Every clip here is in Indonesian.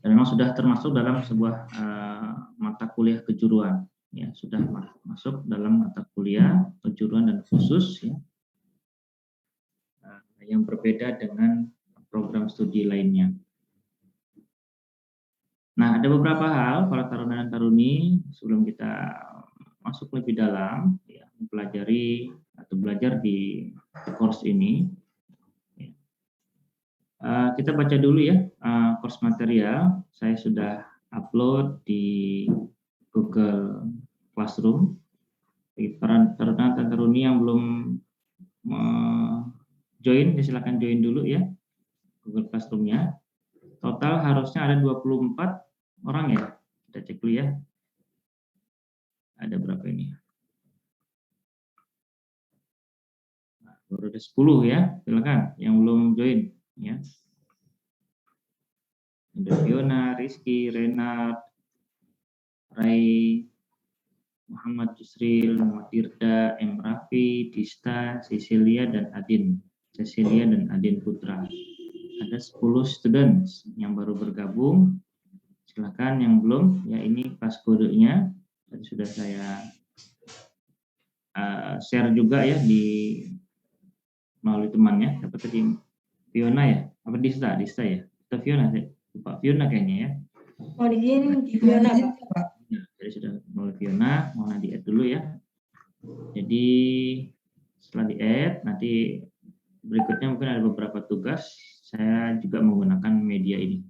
dan memang sudah termasuk dalam sebuah mata kuliah kejuruan, ya, sudah masuk dalam mata kuliah kejuruan dan khusus, ya, yang berbeda dengan program studi lainnya. Nah, ada beberapa hal para taruna dan taruni sebelum kita masuk lebih dalam, ya, mempelajari atau belajar di course ini. Kita baca dulu ya course material. Saya sudah upload di Google Classroom. Bagi para taruna dan taruni yang belum join, silakan join dulu ya Google Classroom-nya. Total harusnya ada 24 orang ya. Kita cek dulu ya. Ada berapa ini? Nah, baru ada 10 ya. Silakan yang belum join ya. Ada Fiona, Rizky, Renard, Rai, Muhammad Yusril, Muhammad Tirda, M. Raffi, Dista, Cecilia dan Adin. Cecilia dan Adin Putra. Ada 10 students yang baru bergabung. Silakan yang belum, ya ini kelas kodenya. Tadi sudah saya share juga ya di melalui temannya. Dapat tadi Fiona ya? Apa Dista? Dista ya? Atau Fiona? Pak Fiona kayaknya ya. Mau diizin di Fiona, Pak. Nah, jadi sudah melalui Fiona, mau di-add dulu ya. Jadi setelah di-add, nanti berikutnya mungkin ada beberapa tugas. Saya juga menggunakan media ini.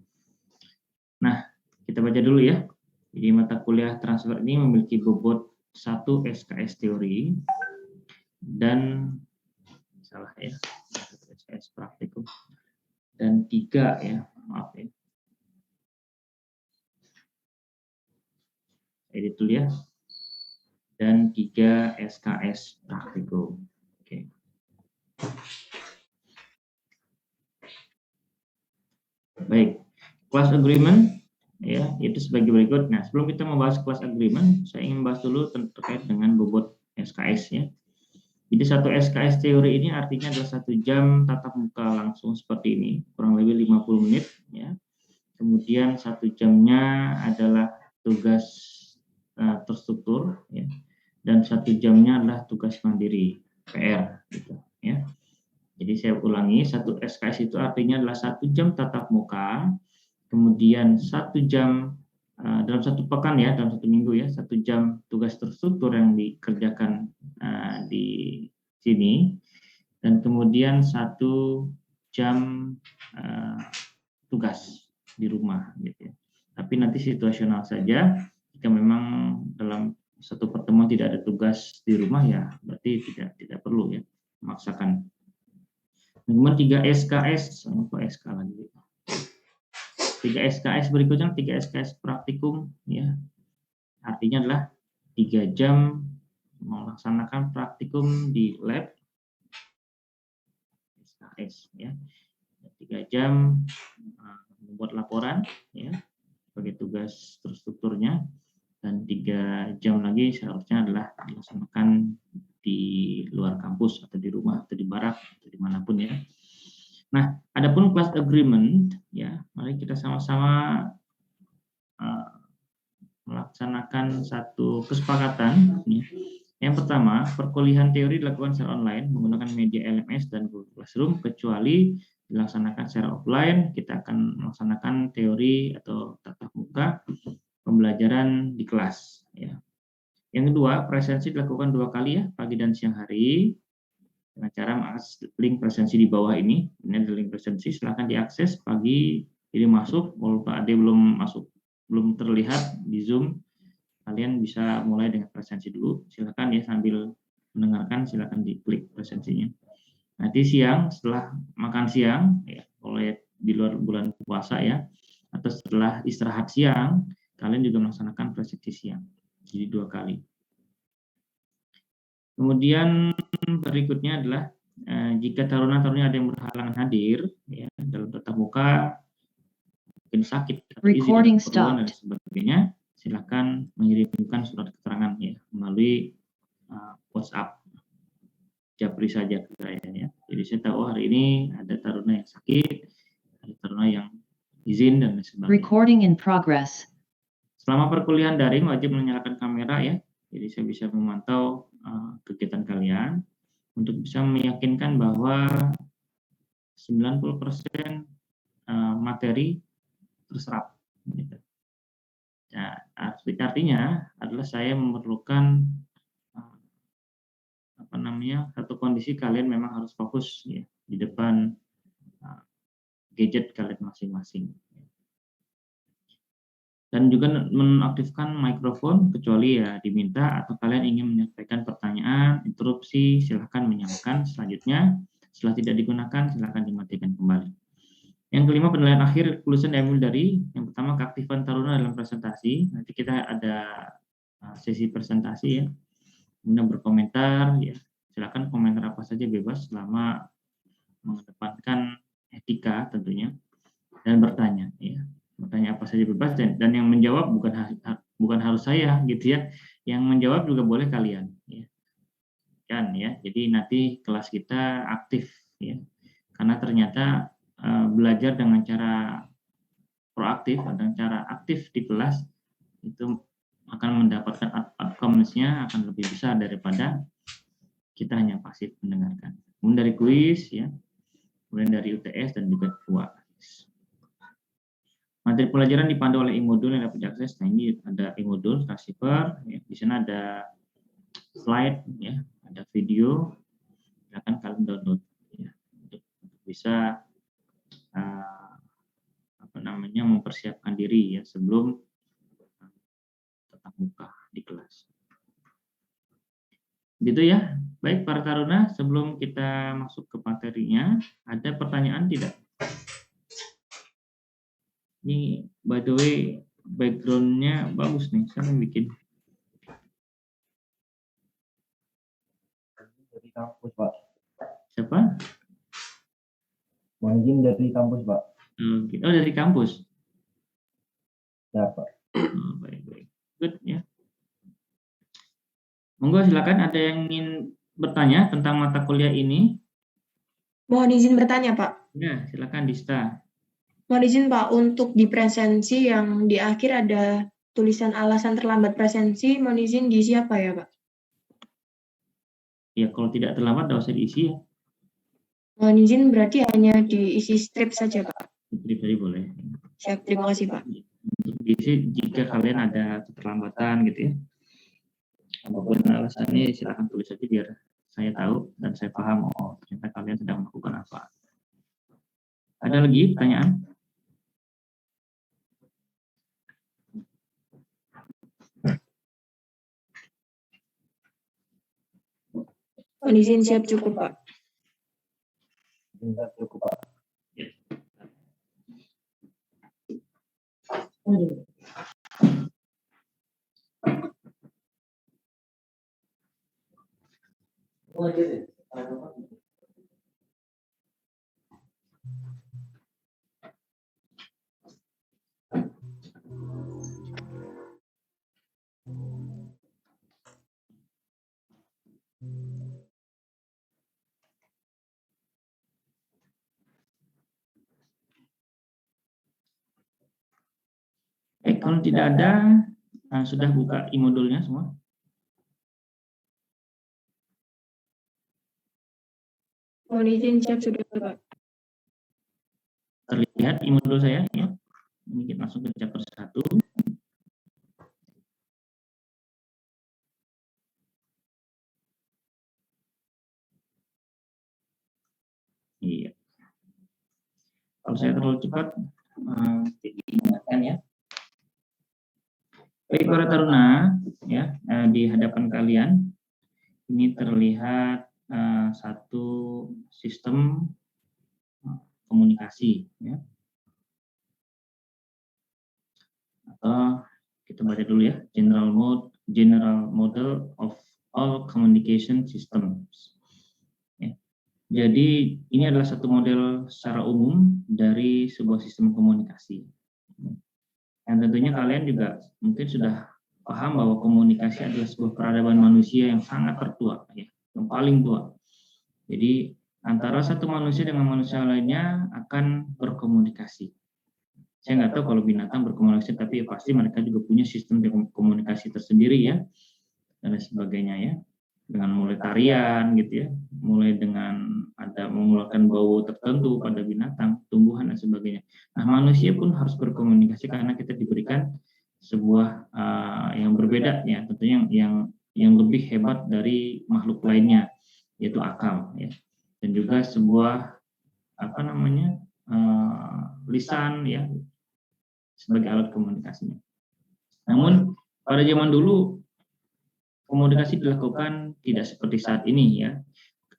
Nah, kita baca dulu ya. Jadi mata kuliah transfer ini memiliki bobot 1 SKS teori dan salah ya, SKS praktikum dan 3 ya, maaf ya. Edit dulu ya. Dan 3 SKS praktikum. Oke. Baik, class agreement ya, itu sebagai berikut. Nah, sebelum kita membahas class agreement, saya ingin membahas dulu terkait dengan bobot SKS ya. Jadi 1 SKS teori ini artinya adalah 1 jam tatap muka langsung seperti ini, kurang lebih 50 menit ya. Kemudian 1 jamnya adalah tugas terstruktur ya. Dan 1 jamnya adalah tugas mandiri, PR gitu ya. Jadi saya ulangi, 1 SKS itu artinya adalah 1 jam tatap muka, kemudian 1 jam dalam 1 pekan ya, dalam 1 minggu ya, 1 jam tugas terstruktur yang dikerjakan di sini, dan kemudian 1 jam tugas di rumah gitu ya. Tapi nanti situasional saja, jika memang dalam satu pertemuan tidak ada tugas di rumah ya, berarti tidak perlu ya memaksakan. Kemudian 3 SKS, apa SK lagi? 3 SKS berikutnya, 3 SKS praktikum ya. Artinya adalah 3 jam melaksanakan praktikum di lab SKS ya. 3 jam membuat laporan ya sebagai tugas terstrukturnya, dan 3 jam lagi seharusnya adalah dilaksanakan di luar kampus atau di rumah atau di barak atau dimanapun ya. Nah, adapun class agreement ya, mari kita sama-sama melaksanakan satu kesepakatan ya. Yang pertama, perkuliahan teori dilakukan secara online menggunakan media LMS dan Google Classroom, kecuali dilaksanakan secara offline. Kita akan melaksanakan teori atau tatap muka pembelajaran di kelas ya. Yang kedua, presensi dilakukan 2 kali ya, pagi dan siang hari, dengan cara mengakses link presensi di bawah ini. Ini ada link presensi, silahkan diakses pagi, ini masuk. Kalau Pak Ade belum masuk, belum terlihat di Zoom, kalian bisa mulai dengan presensi dulu. Silakan ya, sambil mendengarkan silakan diklik presensinya. Nanti siang setelah makan siang ya, oleh di luar bulan puasa ya, atau setelah istirahat siang, kalian juga melaksanakan presensi siang. Jadi 2 kali. Kemudian berikutnya adalah jika taruna-taruni ada yang berhalangan hadir ya, dalam tatap muka, mungkin sakit atau izin keperluan dan sebagainya, silakan mengirimkan surat keterangan ya melalui WhatsApp, japri saja ke saya ya. Jadi saya tahu hari ini ada taruna yang sakit, ada taruna yang izin dan lain sebagainya. Recording in progress. Selama perkuliahan daring wajib menyalakan kamera ya. Jadi saya bisa memantau kegiatan kalian untuk bisa meyakinkan bahwa 90% materi terserap. Gitu. Ya, artinya adalah saya memerlukan satu kondisi kalian memang harus fokus ya di depan gadget kalian masing-masing. Dan juga menonaktifkan mikrofon kecuali ya diminta atau kalian ingin menyampaikan pertanyaan, interupsi, silahkan menyalakan. Selanjutnya, setelah tidak digunakan, silahkan dimatikan kembali. Yang kelima, penilaian akhir kelulusan diambil dari yang pertama keaktifan taruna dalam presentasi. Nanti kita ada sesi presentasi ya, kemudian berkomentar ya. Silakan komentar apa saja bebas selama mengedepankan etika tentunya, dan bertanya ya. Bertanya apa saja bebas dan yang menjawab bukan harus saya gitu ya. Yang menjawab juga boleh kalian ya. Kan ya. Jadi nanti kelas kita aktif ya. Karena ternyata belajar dengan cara proaktif dengan cara aktif di kelas itu akan mendapatkan outcomes-nya akan lebih besar daripada kita hanya pasif mendengarkan. Kemudian dari kuis ya. Kemudian dari UTS dan juga UAS. Materi pelajaran dipandu oleh e-modul yang dapat diakses. Nah, ini ada e-modul Classkeeper, ya. Di sana ada slide, ya, ada video. Silakan kalian download, ya, untuk bisa mempersiapkan diri ya sebelum tatap muka di kelas. Gitu ya. Baik para taruna, sebelum kita masuk ke materinya, ada pertanyaan tidak? Ini by the way backgroundnya bagus nih, saya bikin. Dari kampus Pak. Siapa? Mohon izin dari kampus Pak. Oh dari kampus. Ya Pak. Oh, baik. Good ya. Monggo silakan, ada yang ingin bertanya tentang mata kuliah ini? Mohon izin bertanya Pak. Ya, silakan Dista. Mohon izin Pak, untuk di presensi yang di akhir ada tulisan alasan terlambat presensi, mohon izin diisi apa ya Pak? Ya, kalau tidak terlambat tidak usah diisi ya. Mohon izin berarti hanya diisi strip saja Pak. Strip tadi boleh. Siap, terima kasih Pak. Untuk diisi jika kalian ada keterlambatan gitu ya. Apapun alasannya silakan tulis saja biar saya tahu dan saya paham oh ternyata kalian sedang melakukan apa. Ada lagi pertanyaan? Mohon izin siap cukup Pak. Siap cukup Pak. Kalau tidak ada, sudah buka e-modulnya semua? Mohon izin siap sudah Pak. Terlihat e-modul saya ya. Ini kita langsung ke chapter 1. Iya. Kalau saya terlalu cepat, diingatkan ya. Baik para taruna, ya di hadapan kalian ini terlihat satu sistem komunikasi, ya. Atau kita baca dulu ya, general model of all communication systems. Ya. Jadi ini adalah satu model secara umum dari sebuah sistem komunikasi. Yang tentunya kalian juga mungkin sudah paham bahwa komunikasi adalah sebuah peradaban manusia yang sangat tertua, ya, yang paling tua. Jadi antara satu manusia dengan manusia lainnya akan berkomunikasi. Saya nggak tahu kalau binatang berkomunikasi, tapi ya pasti mereka juga punya sistem komunikasi tersendiri ya, dan lain sebagainya ya. Dengan mulai tarian gitu ya, mulai dengan ada mengeluarkan bau tertentu pada binatang, tumbuhan dan sebagainya. Nah, manusia pun harus berkomunikasi karena kita diberikan sebuah yang berbeda ya, tentunya yang lebih hebat dari makhluk lainnya, yaitu akal ya, dan juga sebuah lisan ya sebagai alat komunikasinya. Namun pada zaman dulu komunikasi dilakukan tidak seperti saat ini ya,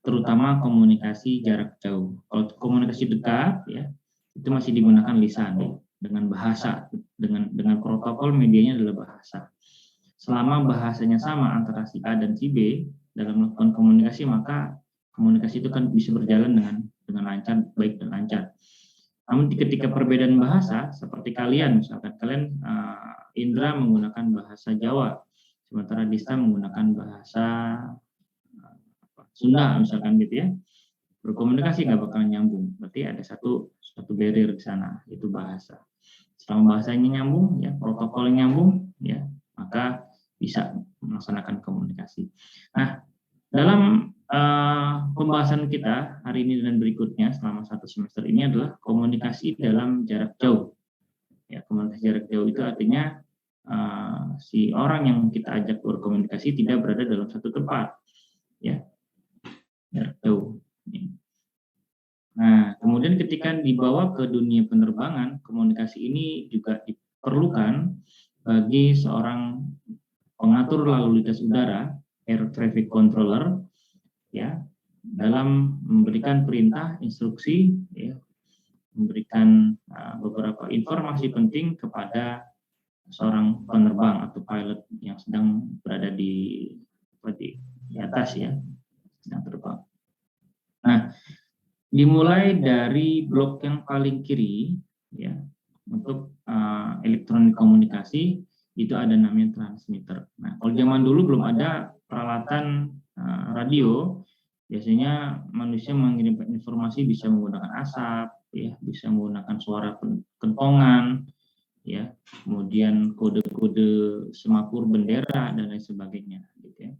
terutama komunikasi jarak jauh. Kalau komunikasi dekat ya, itu masih digunakan lisan ya, dengan bahasa, dengan protokol medianya adalah bahasa. Selama bahasanya sama antara si A dan si B dalam melakukan komunikasi, maka komunikasi itu kan bisa berjalan dengan lancar, baik dan lancar. Namun ketika perbedaan bahasa, seperti kalian, misalkan kalian Indra menggunakan bahasa Jawa, sementara Dista menggunakan bahasa Sunda, misalkan gitu ya, berkomunikasi nggak bakalan nyambung. Berarti ada satu barrier di sana, itu bahasa. Selama bahasanya nyambung, ya protokolnya nyambung, ya maka bisa melaksanakan komunikasi. Nah, dalam pembahasan kita hari ini dan berikutnya selama 1 semester ini adalah komunikasi dalam jarak jauh. Ya, komunikasi jarak jauh itu artinya si orang yang kita ajak berkomunikasi tidak berada dalam satu tempat, ya, jarak jauh. Nah, kemudian ketika dibawa ke dunia penerbangan, komunikasi ini juga diperlukan bagi seorang pengatur lalu lintas udara, air traffic controller, ya, dalam memberikan perintah, instruksi, ya, memberikan beberapa informasi penting kepada seorang penerbang atau pilot yang sedang berada di atas ya, sedang terbang. Nah, dimulai dari blok yang paling kiri, ya, untuk elektronik komunikasi itu ada namanya transmitter. Nah, kalau zaman dulu belum ada peralatan radio, biasanya manusia mengirimkan informasi bisa menggunakan asap, ya, bisa menggunakan suara kentongan, ya, kemudian kode-kode semapur bendera dan lain sebagainya, gitu ya.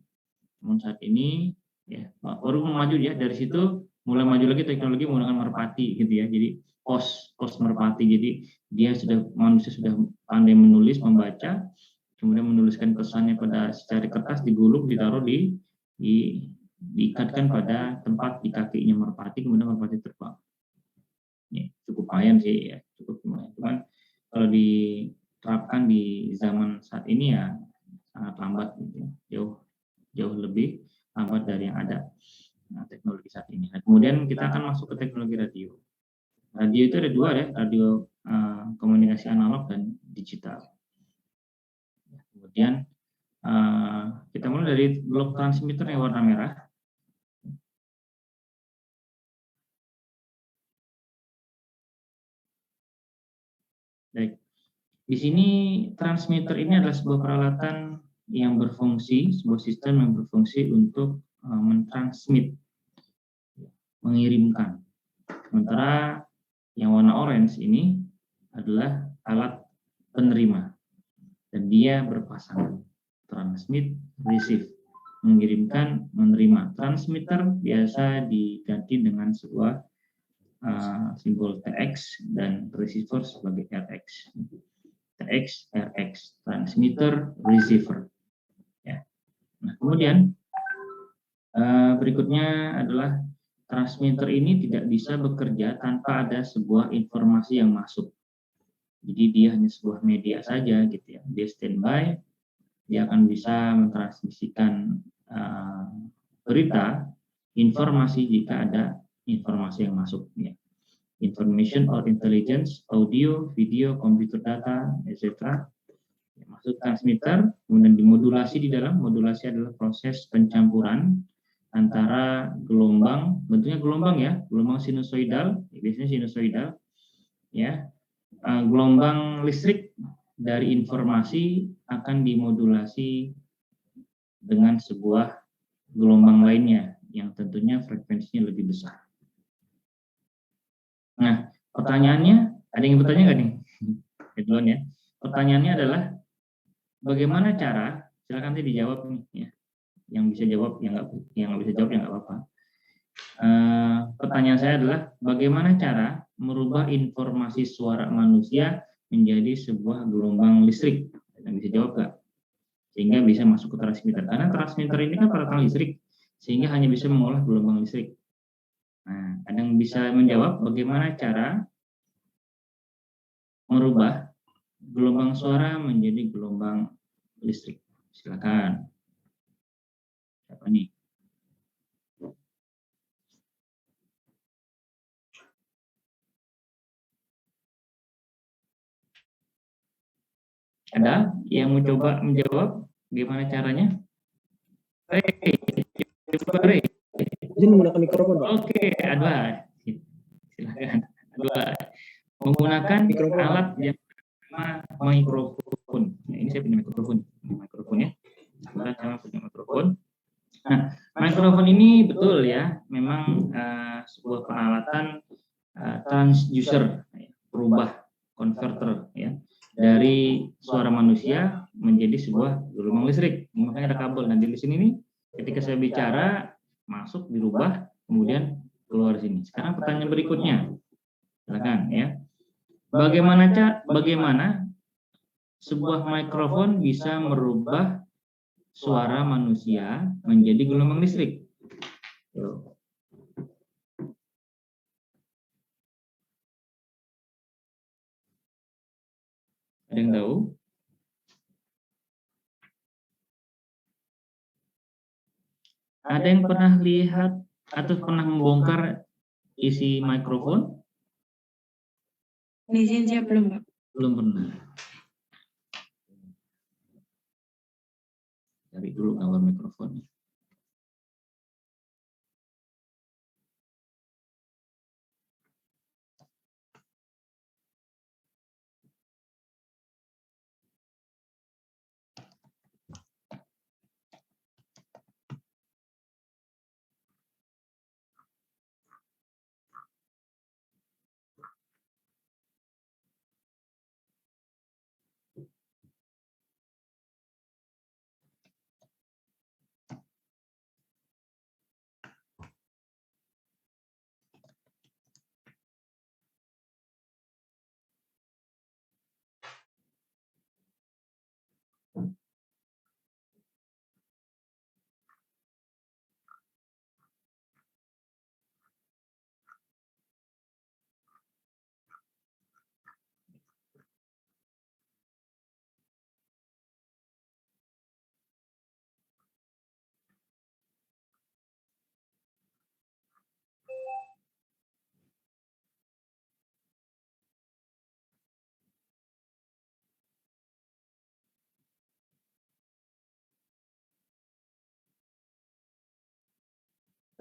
Namun saat ini, ya, baru maju ya, dari situ mulai maju lagi teknologi menggunakan merpati, gitu ya. Jadi pos merpati, jadi manusia sudah pandai menulis, membaca, kemudian menuliskan pesannya pada secari kertas, digulung, ditaruh diikatkan pada tempat di kakinya merpati, kemudian merpati terbang. Ya, cukup lumayan sih ya, cukup lumayan. Cuman kalau diterapkan di zaman saat ini ya sangat lambat, gitu ya. Jauh lebih lambat dari yang ada teknologi saat ini. Nah, kemudian kita akan masuk ke teknologi radio. Radio itu ada dua ya, radio komunikasi analog dan digital. Kemudian kita mulai dari blok transmitter yang warna merah. Baik. Di sini transmitter ini adalah sebuah peralatan yang berfungsi, sebuah sistem yang berfungsi untuk mentransmit, mengirimkan. Sementara yang warna orange ini adalah alat penerima, dan dia berpasangan, transmit, receive, mengirimkan, menerima. Transmitter biasa diganti dengan sebuah simbol TX dan receiver sebagai RX. TX, RX, transmitter, receiver. Ya. Nah, kemudian berikutnya adalah transmitter ini tidak bisa bekerja tanpa ada sebuah informasi yang masuk. Jadi dia hanya sebuah media saja, gitu ya. Dia standby, dia akan bisa mentransmisikan berita, informasi jika ada informasi yang masuk. Ya. Information or intelligence, audio, video, computer data, etc. Ya, masuk transmitter, kemudian dimodulasi di dalam. Modulasi adalah proses pencampuran antara gelombang, bentuknya gelombang ya, gelombang sinusoidal, biasanya sinusoidal, ya, gelombang listrik dari informasi akan dimodulasi dengan sebuah gelombang lainnya yang tentunya frekuensinya lebih besar. Nah, pertanyaannya, ada yang bertanya nggak nih? duluan ya. Pertanyaannya adalah bagaimana cara, silakan nanti dijawab nih ya. Yang bisa jawab, yang nggak bisa jawab ya nggak apa-apa. Pertanyaan saya adalah bagaimana cara merubah informasi suara manusia menjadi sebuah gelombang listrik? Yang bisa jawab nggak? Sehingga bisa masuk ke transmitter. Karena transmitter ini kan peralatan listrik, sehingga hanya bisa mengolah gelombang listrik. Nah, ada yang bisa menjawab bagaimana cara merubah gelombang suara menjadi gelombang listrik? Silakan. Siapa nih? Ada yang mau coba menjawab gimana caranya? Coba Rey. Izin menggunakan mikrofon, Pak. Oke, Adwa. Silakan. Adwa. Menggunakan Mikrofon. alat yang bernama mikrofon. Nah, ini saya punya mikrofon ya. Kebetulan saya punya mikrofon. Nah, mikrofon ini betul ya, memang sebuah peralatan transducer, perubah konverter ya, dari suara manusia menjadi sebuah gelombang listrik. Makanya ada kabel. Nanti di sini nih, ketika saya bicara masuk dirubah, kemudian keluar sini. Sekarang pertanyaan berikutnya, silakan ya. Bagaimana sebuah mikrofon bisa merubah suara manusia menjadi gelombang listrik? Tuh. Ada yang tahu? Ada yang pernah lihat atau pernah membongkar isi mikrofon? Izin saya belum, Pak. Belum pernah. Cari dulu gambar mikrofonnya.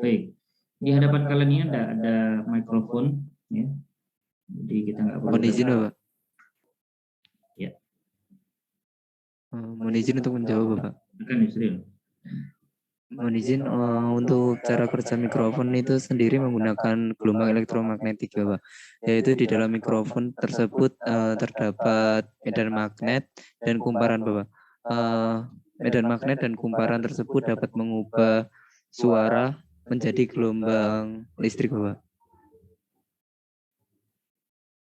Baik, di hadapan kalian ini ada mikrofon, ya. Jadi kita nggak perlu. Mohon izin, Bapak. Ya. Mohon izin untuk menjawab, Bapak. Silakan Yusril. Mohon izin untuk cara kerja mikrofon itu sendiri menggunakan gelombang elektromagnetik, Bapak. Yaitu di dalam mikrofon tersebut terdapat medan magnet dan kumparan, Bapak. Medan magnet dan kumparan tersebut dapat mengubah suara menjadi gelombang listrik, Bapak.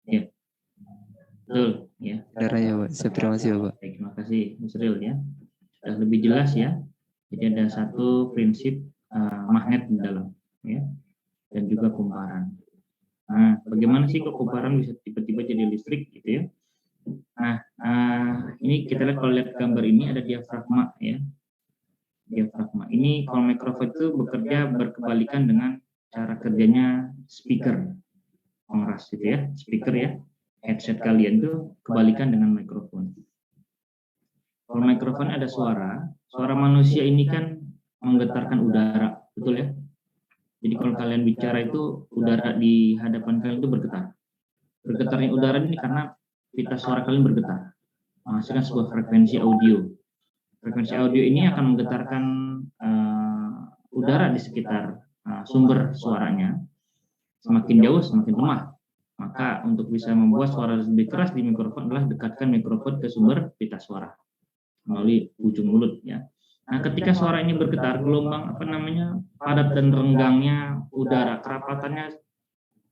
Ya, betul. Ya. Benarannya, Bapak. Saya terima kasih, Bapak. Baik, terima kasih Yusril ya. Sudah lebih jelas ya. Jadi ada satu prinsip magnet di dalam, ya, dan juga kumparan. Nah, bagaimana sih kok kumparan bisa tiba-tiba jadi listrik, gitu ya? Nah, ini kita lihat, kalau lihat gambar ini ada diafragma ya. Diafragma ini kalau mikrofon itu bekerja berkebalikan dengan cara kerjanya speaker, pengeras gitu ya, speaker ya, headset kalian tuh kebalikan dengan mikrofon. Kalau mikrofon ada suara manusia ini kan menggetarkan udara, betul ya? Jadi kalau kalian bicara itu udara di hadapan kalian itu bergetar. Bergetarnya udara ini karena pita suara kalian bergetar, menghasilkan sebuah frekuensi audio. Frekuensi audio ini akan menggetarkan udara di sekitar sumber suaranya. Semakin jauh semakin lemah Maka untuk bisa membuat suara lebih keras di mikrofon adalah dekatkan mikrofon ke sumber pita suara melalui ujung mulut ya. Nah, ketika suara ini bergetar, gelombang padat dan renggangnya udara, kerapatannya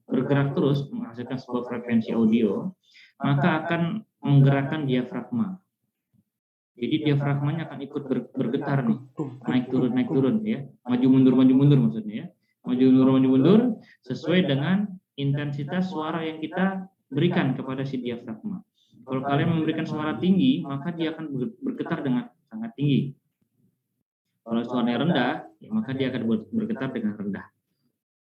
bergerak terus menghasilkan sebuah frekuensi audio, maka akan menggerakkan diafragma. Jadi diafragmanya akan ikut bergetar nih, naik turun ya, maju mundur maksudnya ya, maju mundur sesuai dengan intensitas suara yang kita berikan kepada si diafragma. Kalau kalian memberikan suara tinggi, maka dia akan bergetar dengan sangat tinggi. Kalau suaranya rendah, ya maka dia akan bergetar dengan rendah.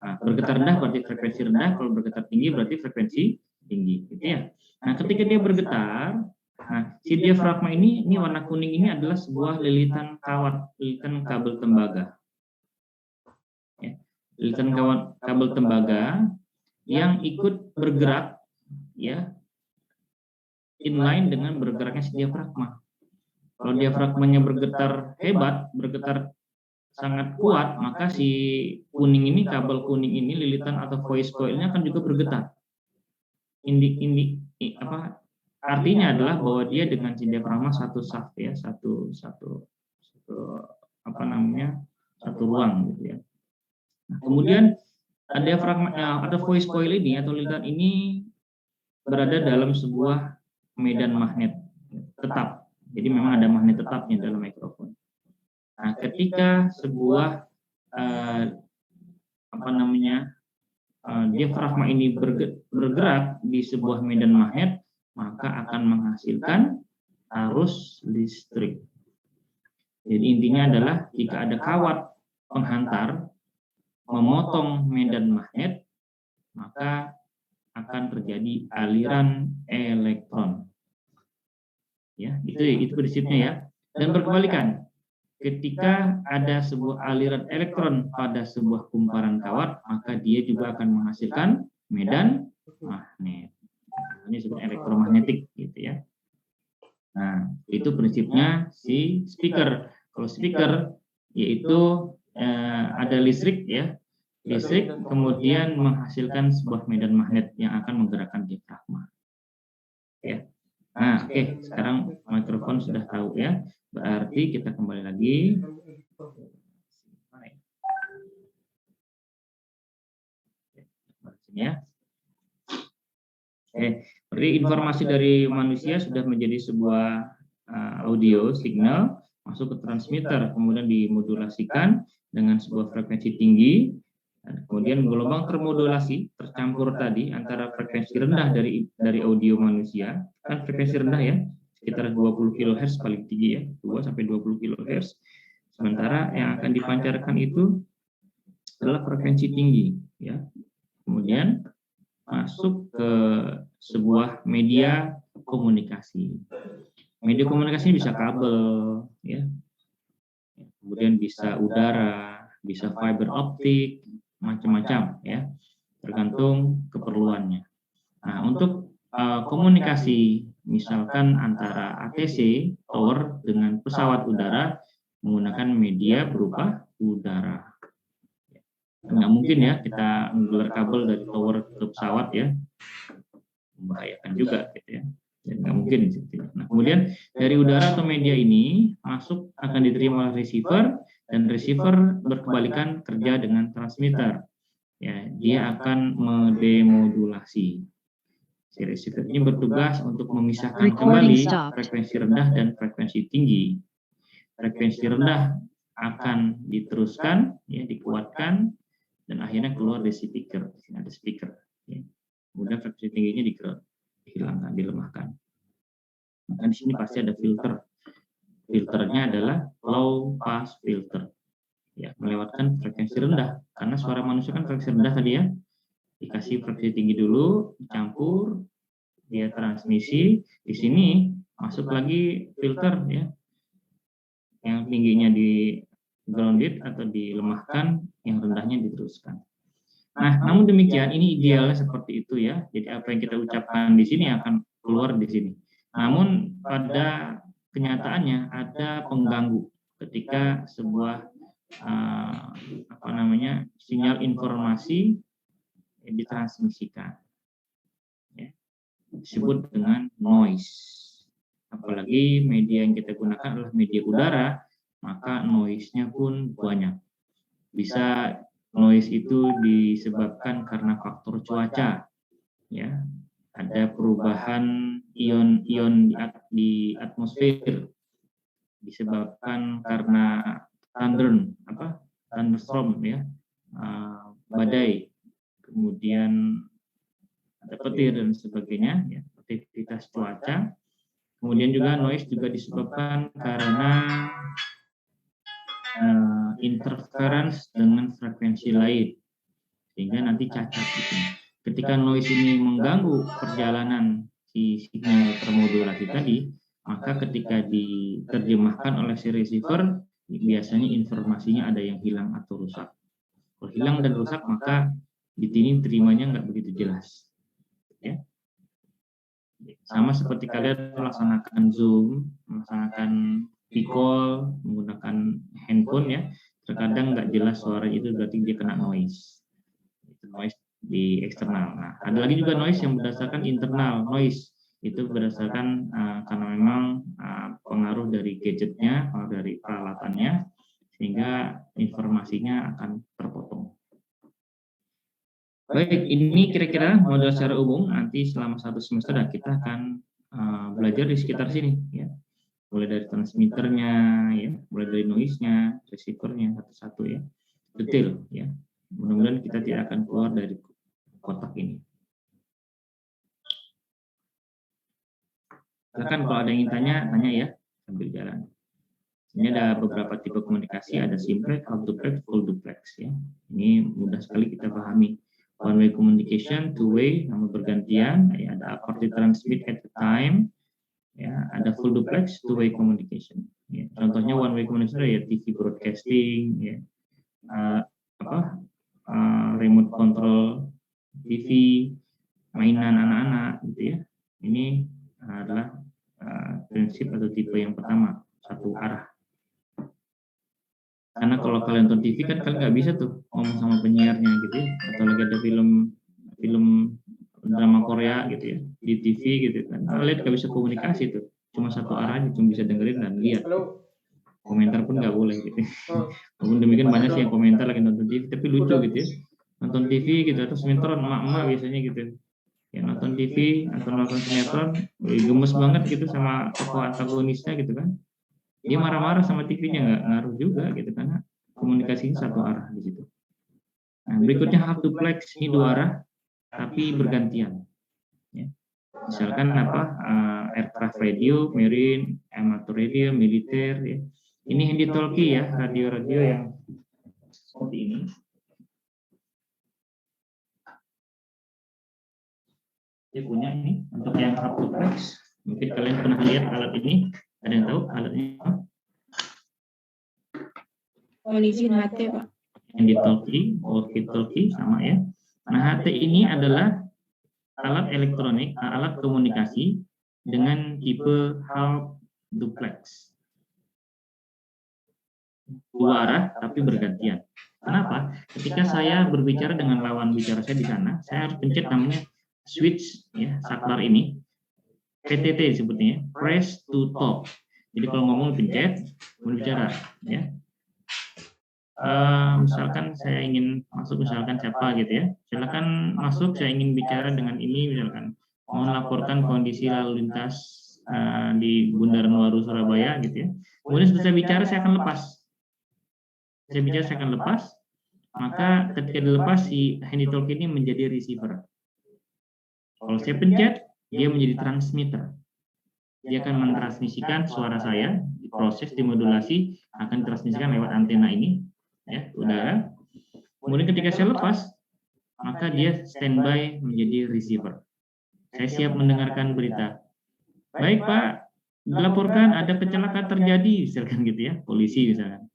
Nah, bergetar rendah berarti frekuensi rendah, kalau bergetar tinggi berarti frekuensi tinggi, gitu ya. Nah, ketika dia bergetar, nah si diafragma ini warna kuning ini adalah sebuah lilitan kabel tembaga. Ya, lilitan kabel tembaga yang ikut bergerak, ya, inline dengan bergeraknya si diafragma. Kalau diafragmanya bergetar hebat, bergetar sangat kuat, maka si kuning ini, kabel kuning ini, lilitan atau voice coil-nya akan juga bergetar. Artinya adalah bahwa dia dengan si diafragma satu shaft ya, satu ruang gitu ya. Nah, kemudian diafragma atau voice coil ini atau lilitan ini berada dalam sebuah medan magnet tetap. Jadi memang ada magnet tetapnya dalam mikrofon. Nah, ketika sebuah diafragma ini bergerak di sebuah medan magnet, maka akan menghasilkan arus listrik. Jadi intinya adalah jika ada kawat penghantar memotong medan magnet, maka akan terjadi aliran elektron. Ya, itu prinsipnya ya. Dan berkebalikan, ketika ada sebuah aliran elektron pada sebuah kumparan kawat, maka dia juga akan menghasilkan medan magnet. Ini disebut elektromagnetik gitu ya. Nah, itu prinsipnya si speaker. Kalau speaker yaitu ada listrik ya. Listrik kemudian menghasilkan sebuah medan magnet yang akan menggerakkan diafragma. Ya. Nah, oke, sekarang mikrofon sudah tahu ya. Berarti kita kembali lagi. Ya. Berarti informasi dari manusia sudah menjadi sebuah audio signal masuk ke transmitter, kemudian dimodulasikan dengan sebuah frekuensi tinggi. Kemudian gelombang termodulasi tercampur tadi antara frekuensi rendah dari audio manusia, kan frekuensi rendah ya, sekitar 20 kHz paling tinggi ya, 2 sampai 20 kHz. Sementara yang akan dipancarkan itu adalah frekuensi tinggi ya. Kemudian masuk ke sebuah media komunikasi. Media komunikasi bisa kabel ya. Kemudian bisa udara, bisa fiber optik, macam-macam ya, tergantung keperluannya. Nah, untuk komunikasi misalkan antara ATC tower dengan pesawat udara menggunakan media berupa udara. Nggak mungkin ya kita menggelar kabel dari tower ke pesawat ya, membahayakan juga gitu ya. Dan nggak mungkin. Nah, kemudian dari udara atau media ini masuk akan diterima oleh receiver, dan receiver berkebalikan kerja dengan transmitter. Ya, dia akan mendemodulasi. Si receiver ini bertugas untuk memisahkan kembali frekuensi rendah dan frekuensi tinggi. Frekuensi rendah akan diteruskan, ya, dikuatkan, dan akhirnya keluar dari speaker. Di sini ada speaker. Ya. Kemudian frekuensi tingginya dihilangkan, dilemahkan. Maka di sini pasti ada filter. Filternya adalah low pass filter. Ya, melewatkan frekuensi rendah. Karena suara manusia kan frekuensi rendah tadi ya. Dikasih frekuensi tinggi dulu, dicampur, dia transmisi. Di sini masuk lagi filter ya. Yang tingginya di grounded atau dilemahkan, yang rendahnya diteruskan. Nah, namun demikian ini idealnya seperti itu ya. Jadi apa yang kita ucapkan di sini akan keluar di sini. Namun pada kenyataannya ada pengganggu ketika sebuah sinyal informasi ditransmisikan. disebut dengan noise. Apalagi media yang kita gunakan adalah media udara, maka noise-nya pun banyak. Bisa noise itu disebabkan karena faktor cuaca, ya. Ada perubahan ion-ion di atmosfer disebabkan karena thunderstorm, ya, badai, kemudian ada petir dan sebagainya, ya, aktivitas cuaca. Kemudian juga noise juga disebabkan karena interference dengan frekuensi lain, sehingga nanti cacat gitu. Ketika noise ini mengganggu perjalanan si sinyal termodulasi tadi, maka ketika diterjemahkan oleh si receiver, biasanya informasinya ada yang hilang atau rusak. Kalau hilang dan rusak, maka di sini terimanya nggak begitu jelas. Ya. Sama seperti kalian melaksanakan Zoom, melaksanakan call menggunakan handphone, ya, terkadang nggak jelas suara itu, berarti dia kena noise. Itu noise di eksternal. Nah, ada lagi juga noise yang berdasarkan internal noise. Itu berdasarkan karena memang pengaruh dari gadgetnya, pengaruh dari peralatannya, sehingga informasinya akan terpotong. Baik, ini kira-kira model secara umum. Nanti selama 1 semester kita akan belajar di sekitar sini, ya. Mulai dari transmitternya, ya, mulai dari noise-nya, receiver-nya satu-satu, ya, detail, ya. Mudah-mudahan kita tidak akan keluar dari kotak ini. Silakan kalau ada yang ingin tanya ya sambil jalan. Ini ada beberapa tipe komunikasi, ada simplex, half duplex, full duplex, ya. Ini mudah sekali kita pahami. One way communication, two way, namun bergantian, ya, ada party transmit at the time, ya, ada full duplex, two way communication. Ya. Contohnya one way communication ya TV broadcasting, ya, remote control TV, mainan anak-anak, gitu ya. Ini adalah prinsip atau tipe yang pertama, satu arah. Karena kalau kalian nonton TV kan kalian nggak bisa tuh ngomong sama penyiarnya gitu ya, atau lagi ada film drama Korea gitu ya di TV gitu kan, kalian nggak bisa komunikasi tuh, cuma satu arah aja, cuma bisa dengerin dan lihat. Komentar pun nggak boleh gitu. Walaupun demikian banyak sih yang komentar lagi nonton TV, tapi lucu gitu ya, nonton TV gitu atau sinetron, emak-emak biasanya gitu ya, nonton TV atau nonton sinetron gemes banget gitu sama tokoh antagonisnya gitu kan, dia marah-marah sama TV-nya, nggak ngaruh juga gitu, karena komunikasinya satu arah di situ. Nah, berikutnya half duplex, ini dua arah tapi bergantian, ya. Misalkan aircraft radio, marine, amateur radio, militer, ya. Ini handy talkie, ya, radio-radio yang seperti ini. Dia punya ini untuk yang half duplex. Mungkin kalian pernah lihat alat ini. Ada yang tahu alatnya apa? Izin HT, Pak. Handy talkie, walkie-talkie sama, ya. Nah, HT ini adalah alat elektronik, alat komunikasi dengan tipe half duplex. Dua arah tapi bergantian. Kenapa? Ketika saya berbicara dengan lawan bicara saya di sana, saya harus pencet namanya switch, ya, saklar ini. PTT sebutnya, press to talk. Jadi kalau ngomong pencet, kemudian bicara, ya. Misalkan saya ingin masuk, misalkan siapa gitu ya, silakan masuk, saya ingin bicara dengan ini, misalkan mau melaporkan kondisi lalu lintas di Bundaran Waru Surabaya gitu ya. Kemudian setelah saya bicara, saya akan lepas. Saya bicara, saya akan lepas. Maka ketika dilepas, si handy talk ini menjadi receiver. Kalau saya pencet, dia menjadi transmitter. Dia akan mentransmisikan suara saya, diproses, dimodulasi, akan ditransmisikan lewat antena ini, ya, udara. Kemudian ketika saya lepas, maka dia standby menjadi receiver. Saya siap mendengarkan berita. Baik Pak, dilaporkan ada kecelakaan terjadi, misalkan gitu ya, polisi misalkan.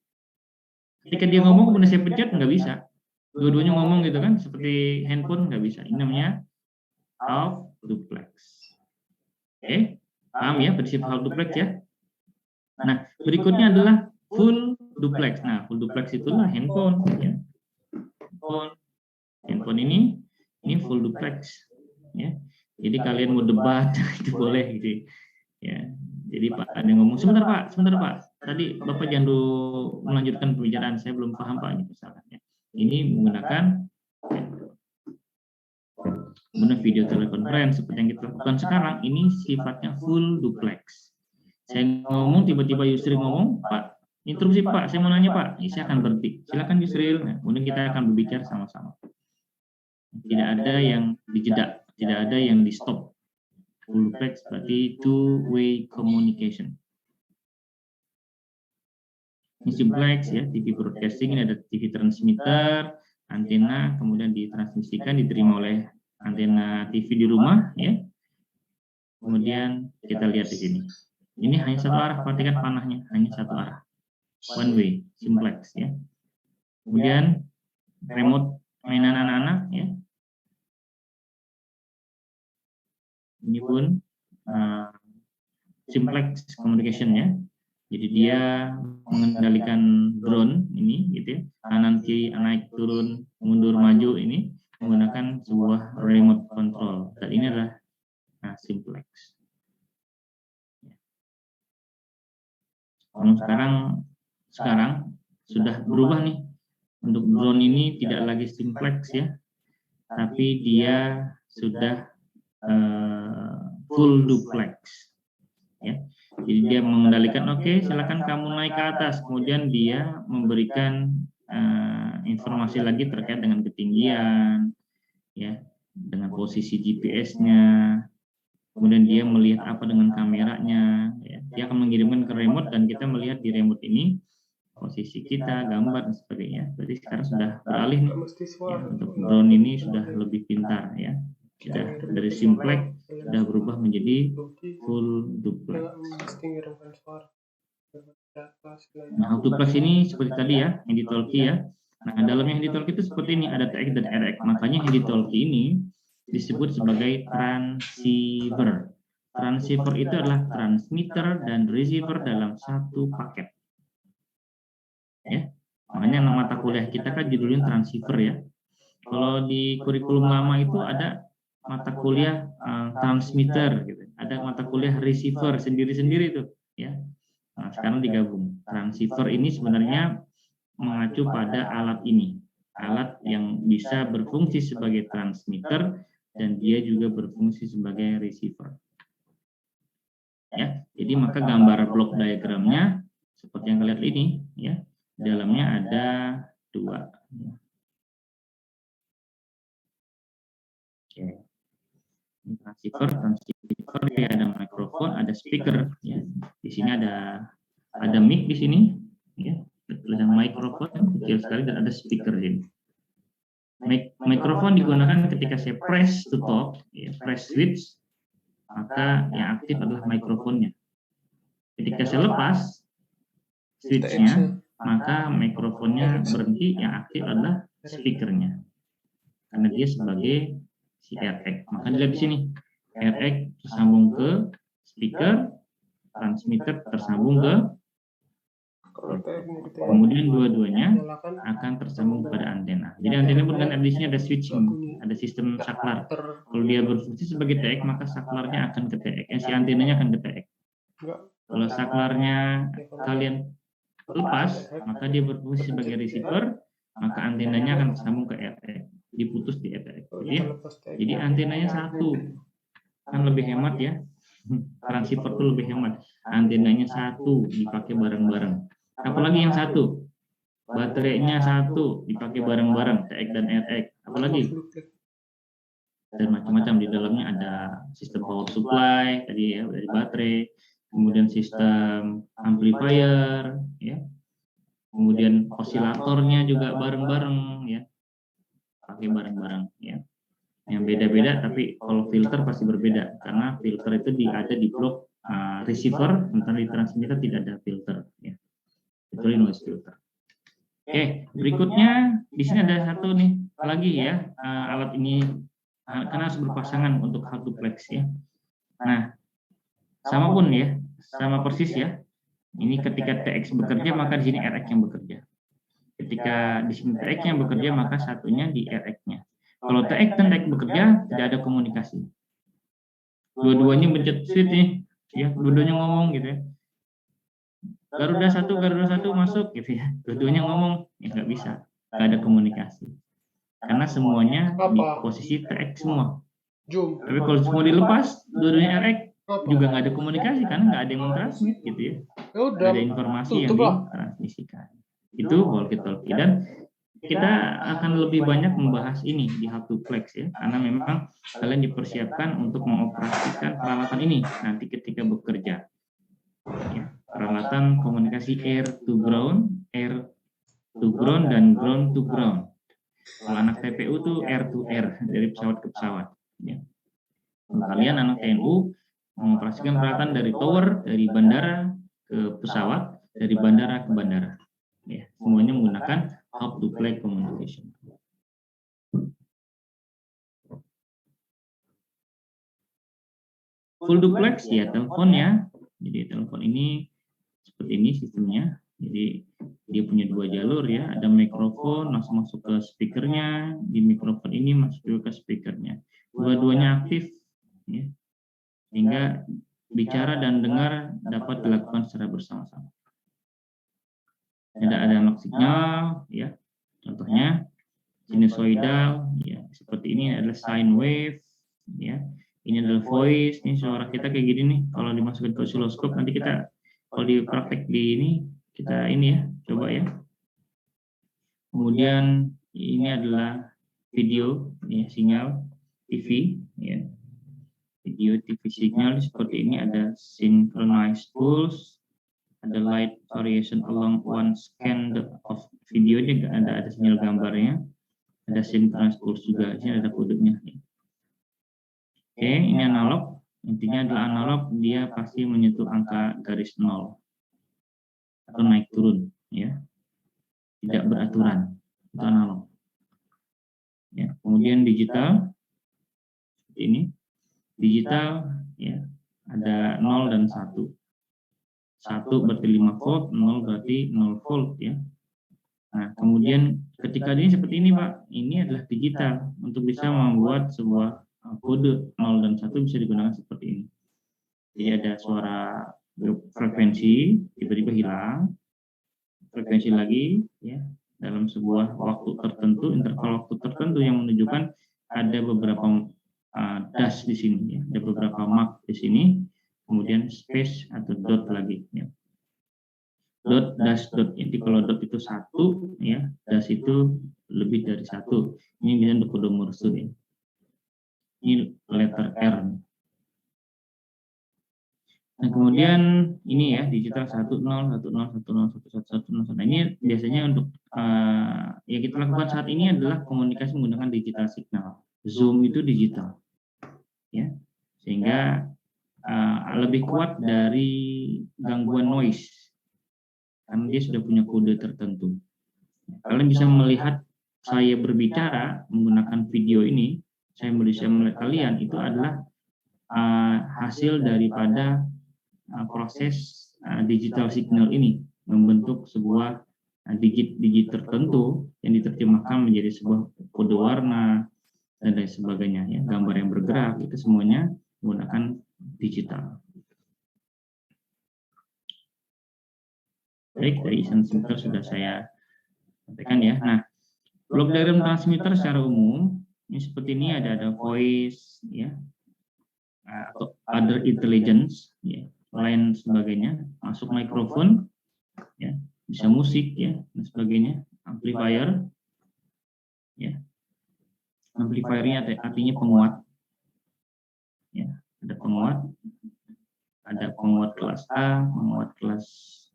Ketika dia ngomong, kemudian saya pencet, nggak bisa. Dua-duanya ngomong gitu kan, seperti handphone, nggak bisa. Ini namanya half duplex. Oke, paham ya prinsip half duplex ya? Nah, berikutnya adalah full duplex. Nah, full duplex itulah handphone, ya. Handphone ini full duplex, ya. Jadi kalian mau debat itu boleh gitu ya. Jadi Pak ada yang ngomong sebentar Pak. Tadi Bapak jangan dulu melanjutkan pembicaraan, saya belum paham Pak ini misalnya. Ini menggunakan video telekonferensi seperti yang kita lakukan sekarang, ini sifatnya full duplex. Saya ngomong tiba-tiba Yusril ngomong, Pak, interupsi Pak, saya mau nanya Pak. Ya, saya akan berhenti. Silakan Yusril. Nah, kemudian kita akan berbicara sama-sama. Tidak ada yang dijeda, tidak ada yang di stop. Full duplex berarti two-way communication. Ini simplex ya, TV broadcasting, ini ada TV transmitter, antena, kemudian ditransmisikan, diterima oleh antena TV di rumah ya. Kemudian kita lihat di sini. Ini hanya satu arah, perhatikan panahnya, hanya satu arah. One way, simplex ya. Kemudian remote mainan anak-anak ya. Ini pun simplex communication ya. Jadi dia mengendalikan drone ini gitu ya. Kanan kiri, naik turun, mundur maju ini menggunakan sebuah remote control. Dan ini adalah simplex. Sekarang sudah berubah nih. Untuk drone ini tidak lagi simplex ya. Tapi dia sudah full duplex ya. Jadi dia mengendalikan, oke, silakan kamu naik ke atas, kemudian dia memberikan informasi lagi terkait dengan ketinggian ya, dengan posisi GPS-nya, kemudian dia melihat apa dengan kameranya ya. Dia akan mengirimkan ke remote dan kita melihat di remote ini posisi kita, gambar dan sebagainya. Berarti sekarang sudah beralih nih ya, untuk drone ini sudah lebih pintar ya. Sudah dari simplex sudah berubah menjadi full duplex. Nah, duplex ini seperti tadi ya, handy-talkie ya. Nah, dalamnya handy-talkie itu seperti ini, ada TX dan RX. Makanya handy-talkie ini disebut sebagai transceiver. Transceiver itu adalah transmitter dan receiver dalam satu paket. Ya, makanya mata kuliah kita kan judulnya transceiver ya. Kalau di kurikulum lama itu ada mata kuliah transmitter gitu. Ada mata kuliah receiver sendiri-sendiri itu ya. Nah, sekarang digabung. Transceiver ini sebenarnya mengacu pada alat ini. Alat yang bisa berfungsi sebagai transmitter dan dia juga berfungsi sebagai receiver. Ya, jadi maka gambar blok diagramnya seperti yang kalian lihat ini ya. Dalamnya ada dua. Oke. Transceiver dia ada mikrofon, ada speaker ya. Di sini ada mic di sini ya. Ada mikrofon kecil sekali dan ada speaker di sini. Mikrofon digunakan ketika saya press to talk, ya, press switch, maka yang aktif adalah mikrofonnya. Ketika saya lepas switchnya, maka mikrofonnya berhenti, yang aktif adalah speakernya. Karena dia sebagai si RX. Maka dilihat di sini, RX tersambung ke speaker, transmitter tersambung ke, kemudian dua-duanya akan tersambung pada antena. Jadi antena pun kan di sini ada switching, ada sistem saklar. Kalau dia berfungsi sebagai TX, maka saklarnya akan ke TX, si antenanya akan ke TX. Kalau saklarnya kalian lepas, maka dia berfungsi sebagai receiver, maka antenanya akan tersambung ke RX, diputus di RX. Jadi antenanya satu, kan lebih hemat ya. Transceiver itu lebih hemat. Antenanya satu, dipakai bareng-bareng. Apalagi yang satu, baterainya satu, dipakai bareng-bareng, TX dan RX. Apalagi dan macam-macam di dalamnya ada sistem power supply tadi ya dari baterai, kemudian sistem amplifier ya, kemudian osilatornya juga bareng-bareng ya, pakai bareng-bareng ya. Yang beda-beda, tapi kalau filter pasti berbeda karena filter itu ada di blok receiver, sementara di transmitter tidak ada filter ya, kecuali noise filter. Oke, berikutnya di sini ada satu nih lagi ya, alat ini karena harus berpasangan untuk hard duplex ya. Nah, sama pun ya, sama persis ya. Ini ketika TX bekerja maka di sini RX yang bekerja. Ketika di sini TX yang bekerja maka satunya di RX-nya. Kalau TX dan TX bekerja tidak ada komunikasi. dua-duanya mencet switch nih, ya, dua-duanya ngomong gitu ya. Garuda satu masuk gitu ya, dua-duanya ngomong, ya nggak bisa, nggak ada komunikasi. Karena semuanya di posisi TX semua. Tapi kalau semua dilepas, dua-duanya RX, juga nggak ada komunikasi karena nggak ada yang mentransmit gitu ya. Nggak ada informasi yang ditransmisikan. Itu walkie-talkie. Dan kita akan lebih banyak membahas ini di How2Flex ya, karena memang kalian dipersiapkan untuk mengoperasikan peralatan ini nanti ketika bekerja. Ya, peralatan komunikasi air to ground, dan ground to ground. Kalau anak TPU tuh air to air, dari pesawat ke pesawat. Ya. Kalian anak TNU mengoperasikan peralatan dari tower, dari bandara ke pesawat, dari bandara ke bandara. Ya, semuanya menggunakan How2Flex communication. Full duplex ya telepon ya. Jadi telepon ini seperti ini sistemnya. Jadi dia punya dua jalur ya. Ada mikrofon langsung masuk ke speakernya. Di mikrofon ini masuk juga ke speakernya. Dua-duanya aktif ya. Sehingga bicara dan dengar dapat dilakukan secara bersama-sama. Ada analog signal ya. Contohnya sinusoidal ya, seperti ini adalah sine wave ya. Ini adalah voice, ini suara kita kayak gini nih. Kalau dimasukkan ke osiloskop nanti kita kalau dipraktek di ini kita ini ya, coba ya. Kemudian ini adalah video ya, sinyal TV ya. Video TV signal seperti ini, ada synchronized pulse, ada light variation along one scan of video, juga ada sinyal gambarnya, ada synchronized pulse juga, ini ada kodenya. Oke, ini analog. Intinya adalah analog, dia pasti menyentuh angka garis 0 atau naik turun, ya, tidak beraturan, itu analog. Ya, kemudian digital, seperti ini. Digital, ya, ada 0 dan 1. 1 berarti 5 volt, 0 berarti 0 volt, ya. Nah, kemudian ketika ini seperti ini, Pak, ini adalah digital. Untuk bisa membuat sebuah kode 0 dan 1 bisa digunakan seperti ini. Jadi ada suara frekuensi, tiba-tiba hilang, frekuensi lagi, ya, dalam sebuah waktu tertentu, interval waktu tertentu yang menunjukkan ada beberapa dash di sini, ya, ada beberapa mark di sini, kemudian space atau dot lagi, ya. Dot, dash, dot. Jadi kalau dot itu 1, ya, dash itu lebih dari 1. Ini bisa untuk kode Morse, ya. Ini letter R. Nah, kemudian ini ya, digital 10, 10, 10, 11, 11. Nah, ini biasanya untuk yang kita lakukan saat ini adalah komunikasi menggunakan digital signal. Zoom itu digital, ya, sehingga lebih kuat dari gangguan noise, karena dia sudah punya kode tertentu. Kalian bisa melihat saya berbicara menggunakan video ini, saya bisa melihat kalian, itu adalah hasil daripada proses digital signal ini membentuk sebuah digit-digit tertentu yang diterjemahkan menjadi sebuah kode warna dan lain sebagainya, ya. Gambar yang bergerak itu semuanya menggunakan digital. Baik, dari transmitter sudah saya sampaikan ya. Nah, blok diagram transmitter secara umum ini seperti ini, ada voice, ya, atau other intelligence, ya, lain sebagainya, masuk mikrofon, ya, bisa musik, ya, dan sebagainya, amplifier, ya, amplifiernya artinya penguat, ya, ada penguat kelas A, penguat kelas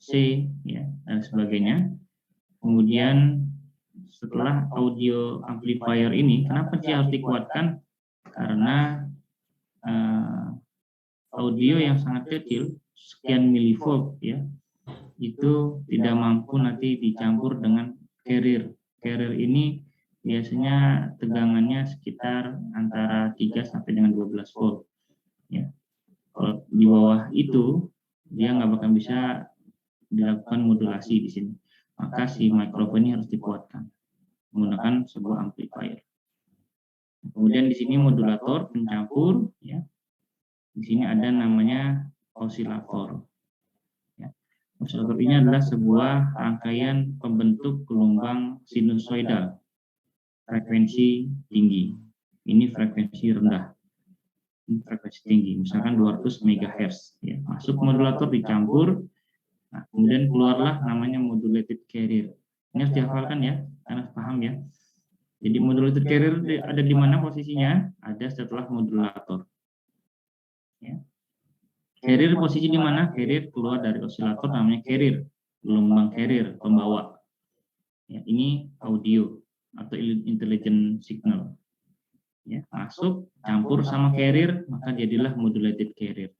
C, ya, dan sebagainya. Kemudian setelah audio amplifier ini, kenapa sih harus dikuatkan? Karena audio yang sangat kecil, sekian milivolt, ya, itu tidak mampu nanti dicampur dengan carrier. Carrier ini biasanya tegangannya sekitar antara 3 sampai dengan 12 volt. Ya. Kalau di bawah itu dia nggak bakal bisa dilakukan modulasi di sini. Maka si mikrofon ini harus dikuatkan menggunakan sebuah amplifier. Kemudian di sini modulator pencampur, ya. Di sini ada namanya osilator. Ya. Osilator ini adalah sebuah rangkaian pembentuk gelombang sinusoidal frekuensi tinggi. Ini frekuensi rendah. Ini frekuensi tinggi, misalkan 200 MHz. Ya. Masuk modulator dicampur, nah, kemudian keluarlah namanya modulated carrier. Ini harus dihafalkan ya, karena paham ya. Jadi modulated carrier ada di mana posisinya? Ada setelah modulator. Ya. Carrier posisi di mana? Carrier keluar dari osilator namanya carrier, gelombang carrier, pembawa. Ya, ini audio atau intelligent signal. Ya, masuk, campur sama carrier, maka jadilah modulated carrier.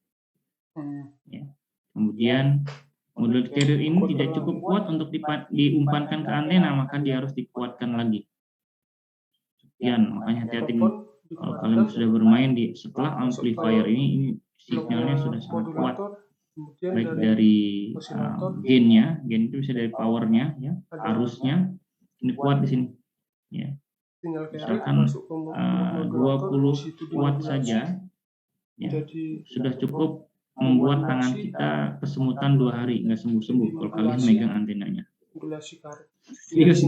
Ya. Kemudian modulated carrier ini tidak cukup kuat untuk diumpankan ke antena, maka dia harus dikuatkan lagi. Sekian, makanya hati-hati kalau kalian sudah bermain di setelah amplifier ini sinyalnya sudah sangat kuat, baik dari gain itu bisa dari powernya, ya, arusnya, ini kuat di sini. Ya. Misalkan 20 watt saja, ya, sudah cukup membuat tangan kita kesemutan 2 hari, nggak sembuh-sembuh kalau kalian megang antenanya. Serius.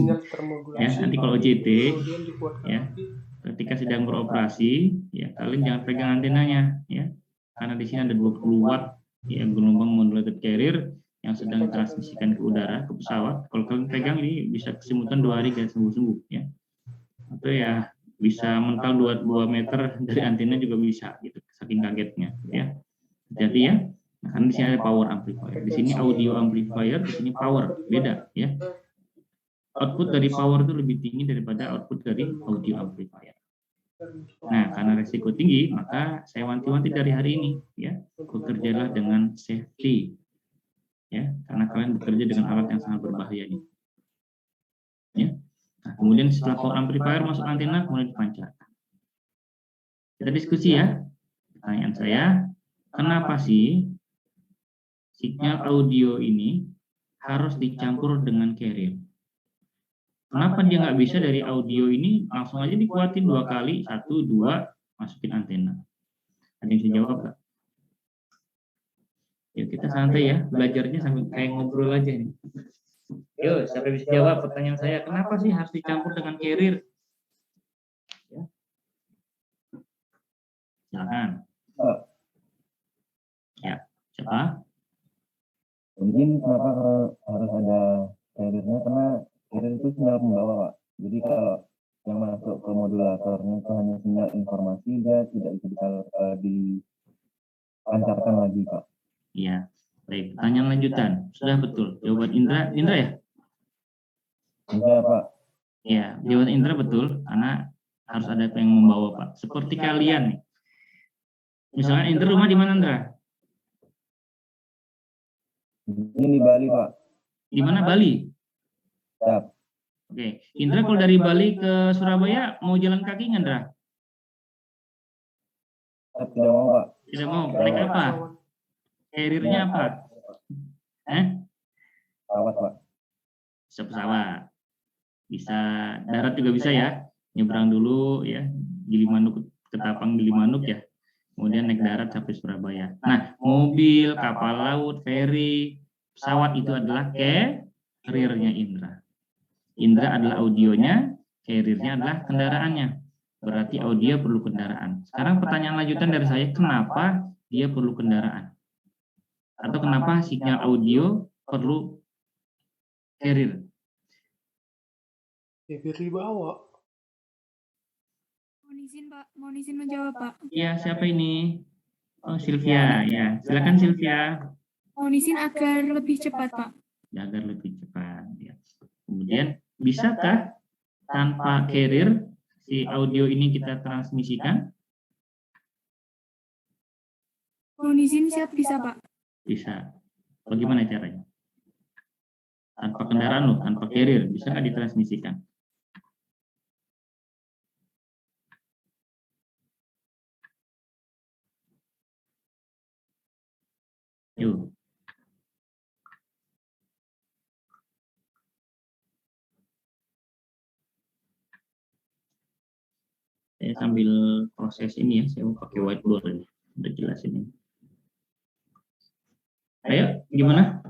Ya, nanti kalau OJT, ya, ketika sedang beroperasi, ya, kalian jangan pegang antenanya, ya, karena di sini ada 20 watt, ya, gelombang modulated carrier yang sedang ditransmisikan ke udara, ke pesawat. Kalau kalian pegang ini bisa kesemutan 2 hari nggak sembuh-sembuh, ya. Atau ya bisa mental 2 meter dari antena juga bisa, gitu, saking kagetnya, ya. Jadi ya, nah, kan di sini ada power amplifier, di sini audio amplifier, di sini power, beda, ya. Output dari power itu lebih tinggi daripada output dari audio amplifier. Nah, karena resiko tinggi, maka saya wanti-wanti dari hari ini, ya, bekerjalah dengan safety, ya, karena kalian bekerja dengan alat yang sangat berbahaya ini. Ya. Nah, kemudian setelah power amplifier masuk antena, kemudian dipancarkan. Kita diskusi ya. Pertanyaan saya, kenapa sih sinyal audio ini harus dicampur dengan carrier? Kenapa dia nggak bisa dari audio ini langsung aja dikuatin 2 kali, 1, 2, masukin antena? Ada yang bisa jawab nggak? Yuk kita santai ya, belajarnya sambil kayak ngobrol aja nih. Yuk, siapa bisa jawab pertanyaan saya? Kenapa sih harus dicampur dengan carrier? Ya. Silakan. Ya, siapa? Mungkin kenapa harus ada carrier-nya, karena carrier itu sinyal pembawa, Pak. Jadi kalau yang masuk ke modulatornya itu hanya sinyal informasi, dia tidak bisa dipancarkan lagi, Pak. Iya, baik. Pertanyaan lanjutan. Sudah betul. Jawaban Indra ya? Iya, Pak. Ya, jawaban Indra betul, karena harus ada yang membawa, Pak. Seperti kalian nih. Misalnya Indra rumah di mana, Indra? Ini di Bali, Pak. Di mana, Bali? Siap. Oke, Indra kalau dari Bali ke Surabaya mau jalan kaki nggak, Indra? Siap, tidak mau, Pak. Tidak mau. Naik apa? Carrier-nya apa? Pesawat, Pak. Bisa pesawat. Bisa darat juga bisa ya. Nyebrang dulu ya. Gilimanuk ke Tapang Gilimanuk ya. Kemudian naik darat sampai Surabaya. Nah, mobil, kapal laut, ferry, pesawat itu adalah carrier-nya Indra. Indra adalah audionya, carrier-nya adalah kendaraannya. Berarti audio perlu kendaraan. Sekarang pertanyaan lanjutan dari saya, kenapa dia perlu kendaraan? Atau kenapa sinyal audio perlu carrier? Ya biar dibawa. Mohon izin menjawab, Pak. Iya, siapa ini? Oh, Sylvia. Ya, silakan Sylvia. Mohon izin agar lebih cepat, Pak. Ya, agar lebih cepat. Ya. Kemudian, bisakah tanpa carrier si audio ini kita transmisikan? Mohon izin siap bisa, Pak. Bisa. Bagaimana caranya? Tanpa kendaraan loh, tanpa carrier, bisa nggak ditransmisikan? Yuk. Saya sambil proses ini ya, saya mau pakai whiteboard ini. Udah jelas ini. Ayo, gimana?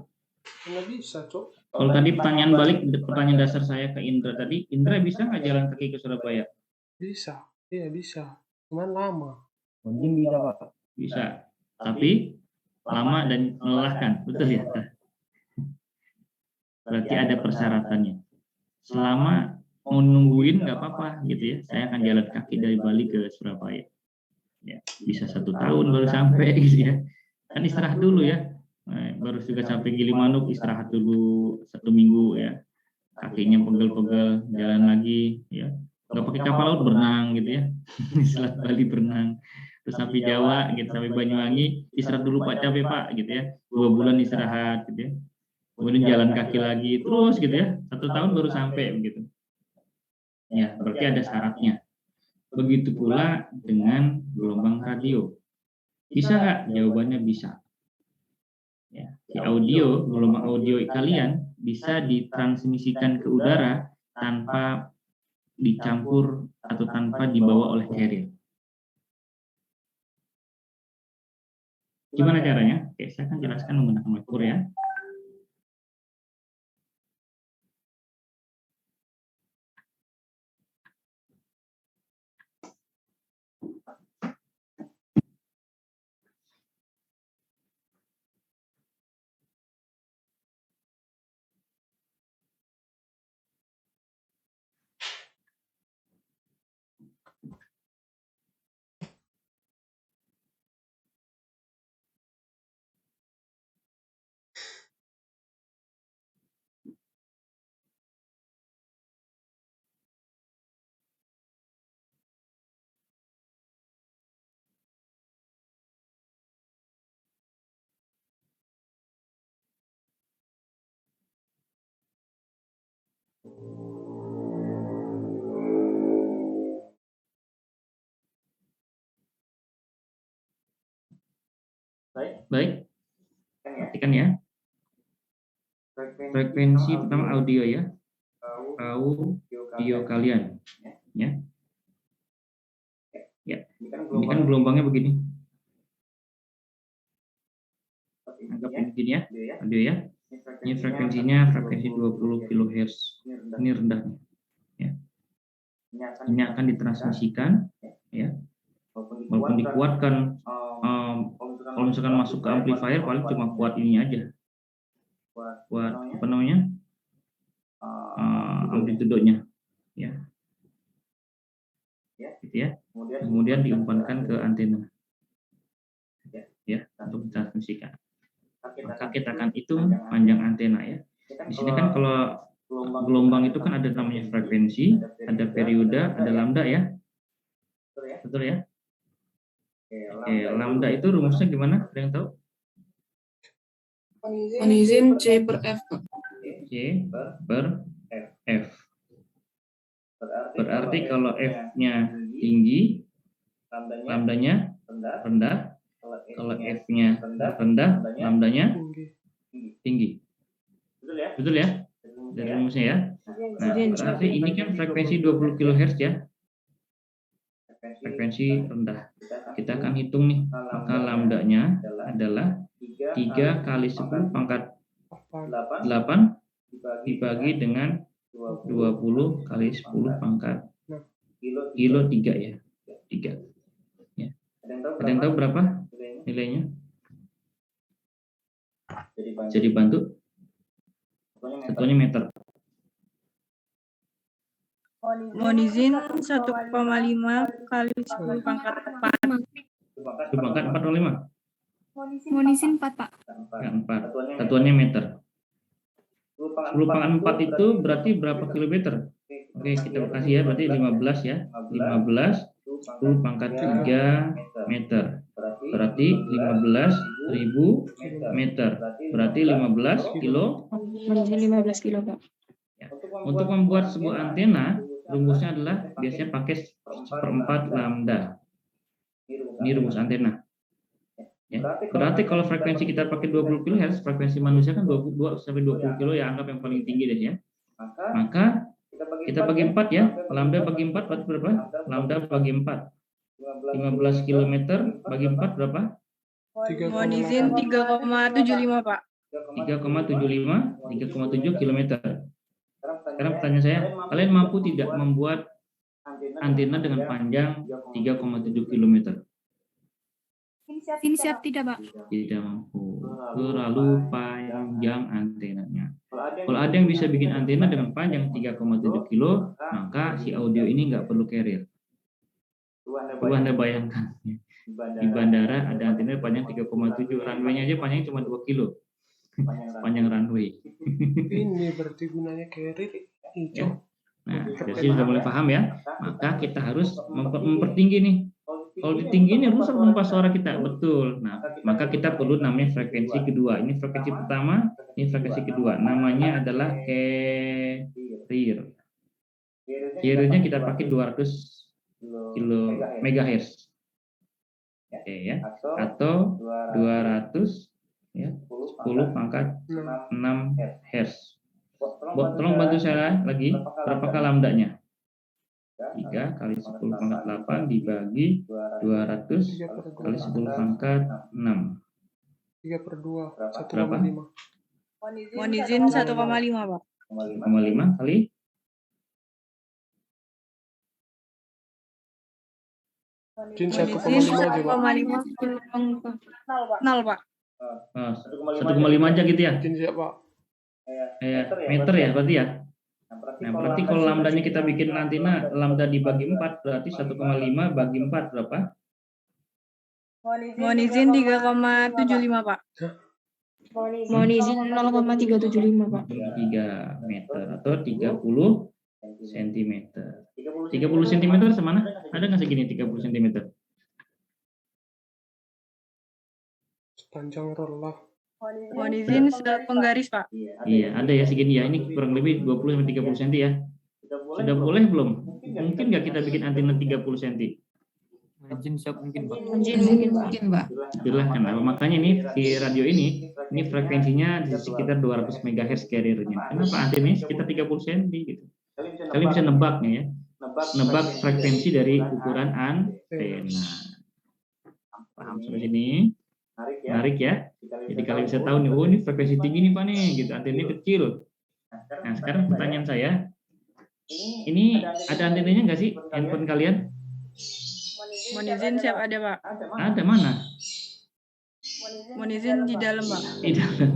Nggak bisa, Cok. Kalau tadi pertanyaan dasar saya ke Indra tadi, Indra bisa nggak jalan kaki ke Surabaya? Bisa. Iya, bisa. Cuman lama. Mungkin bisa Pak. Bisa, tapi lama dan melelahkan, betul ya? Berarti ada persyaratannya. Selama mau nungguin nggak apa-apa gitu ya. Saya akan jalan kaki dari Bali ke Surabaya. Ya, bisa 1 tahun baru sampai gitu ya. Kan istirahat dulu ya. Baru juga sampai Gilimanuk, istirahat dulu 1 minggu ya. Kakinya pegel-pegel, jalan lagi ya. Nggak pakai kapal laut, berenang gitu ya. Di Selat Bali berenang. Terus sampai Jawa gitu, sampai Banyuwangi, istirahat dulu Pak, capek Pak gitu ya. 2 bulan istirahat gitu ya. Kemudian jalan kaki lagi terus gitu ya. 1 tahun baru sampai begitu. Ya, berarti ada syaratnya. Begitu pula dengan gelombang radio. Bisa nggak? Jawabannya bisa. Ya, di audio, gelombang audio kalian bisa ditransmisikan ke udara tanpa dicampur atau tanpa dibawa oleh carrier. Gimana caranya? Oke, saya akan jelaskan menggunakan whiteboard ya. Baik, perhatikan ya. Frekuensi pertama audio ya. Audio kalian. Ya. Ya. Ini kan gelombangnya begini. Anggap begini ya. Audio ya. Ini frekuensinya frekuensi 20 kHz. Ini rendahnya. Ya. Ini akan ditransmisikan ya. Walaupun dikuatkan, kalau misalkan masuk ke amplifier paling cuma kuat ini aja. Kuat apa namanya? Amplitudonya. Ya. Gitu ya. Kemudian diumpankan ke antena. Ya, untuk ditransmisikan. Maka kita akan hitung panjang antena ya. Di sini kan kalau gelombang itu kan ada namanya frekuensi, ada periode, ada lambda ya. Betul ya? Oke, lambda itu rumusnya gimana? Ada yang tahu? Monizin C per F. C per F. Berarti kalau F-nya tinggi, lambdanya rendah. Kalau F-nya rendah, lambdanya tinggi. Betul ya? Dari rumusnya ya. Nah, berarti ini kan frekuensi 20 kHz ya. Frekuensi rendah. Kita akan hitung nih. Maka lambdanya adalah 3 kali 10 pangkat 8 dibagi dengan 20 kali 10 pangkat kilo 3 ya. 3. Ya. Ada yang tahu berapa nilainya? Jadi bantu. Satunya meter. Monizin 1,5 kali 10 pangkat 4. 10 pangkat 4 atau 5? Monizin 4, Pak. 4. Satuannya meter. 10 pangkat 4 itu berarti berapa kilometer? Oke, kita kasih ya, berarti 15 ya. 15 10 pangkat 3 meter. Berarti 15.000 meter. Berarti 15 kilo. Monizin 15 kilo, Pak. Ya. Untuk membuat sebuah antena, rumusnya adalah biasanya pakai 1/4 lambda. Ini rumus antena. Ya. Berarti kalau frekuensi kita pakai 20 kHz, frekuensi manusia kan 22 sampai 20 kilo ya, anggap yang paling tinggi deh ya. Maka kita bagi 4 ya. Lambda bagi 4 berarti berapa? Lambda bagi 4. 15 km bagi 4 berapa? Mohon izin 3,75 Pak. 3,7 km. Sekarang pertanyaan saya, kalian mampu tidak membuat antena dengan panjang 3,7 km? Inisiatif tidak, Pak. Tidak mampu. Terlalu panjang antenanya. Kalau ada yang bisa bikin antena dengan panjang 3,7 kilo, maka si audio ini nggak perlu carrier. Coba Anda bayangkan, di bandara ada antena panjang 3,7, runway-nya aja panjangnya cuma 2 kilo. Panjang runway. Ini berarti gunanya carrier Ya. Nah, dari sini sudah mulai paham ya. Maka kita harus mempertinggi nih. Kalau ditinggi ini rusak pompa suara kita, betul. Nah, maka kita perlu namanya frekuensi kedua. Ini frekuensi pertama, ini frekuensi kedua. Namanya adalah carrier. Carriernya kita pakai 200 kilo megahertz. Oke ya. Atau 200 ya, 10 pangkat 6 hertz. Tolong bantu saya lagi, berapakah lambdanya? 3 kali 10 pangkat 8 dibagi 200 kali 10 pangkat 6. 3/2, Berapa? 1,5. Mohon izin 1,5 Pak. 1,5 kali Izin Mohon 1,5 izin aja, Pak. 0 Pak. 1,5 aja gitu ya? Izin siap, Pak. Meter ya berarti ya? Nah, berarti kalau lambdanya kita bikin antena, lambda dibagi 4, berarti 1,5 bagi 4 berapa? Mohon izin 3,75 Pak. Mohon izin 0,375 Pak. 3 meter atau 30 cm. 30 cm semana? Ada nggak segini 30 cm? Sepanjang roll lah. Mohon izin penggaris Pak. Iya, ada ya segini ya. Ini kurang lebih 20-30 cm ya. Sudah boleh belum? Mungkin nggak kita bikin antena 30 cm? Izin siap mungkin Pak. Mungkin Pak. Itulah kenapa. Makanya ini di radio ini frekuensinya di sekitar 200 MHz carriernya. Kenapa antenanya sekitar 30 cm gitu. Kalian bisa nebaknya ya. Nebak frekuensi dari ukuran antena. Paham sampai sini? Menarik ya. Jadi kalian bisa tahu nih, oh ini frekuensi tinggi nih Pak nih, gitu. Antenanya kecil. Nah sekarang pertanyaan saya, ini ada antenanya nggak sih handphone kalian? Mohon izin siap ada Pak. Ada mana? Mohon izin di dalam Pak. Di dalam.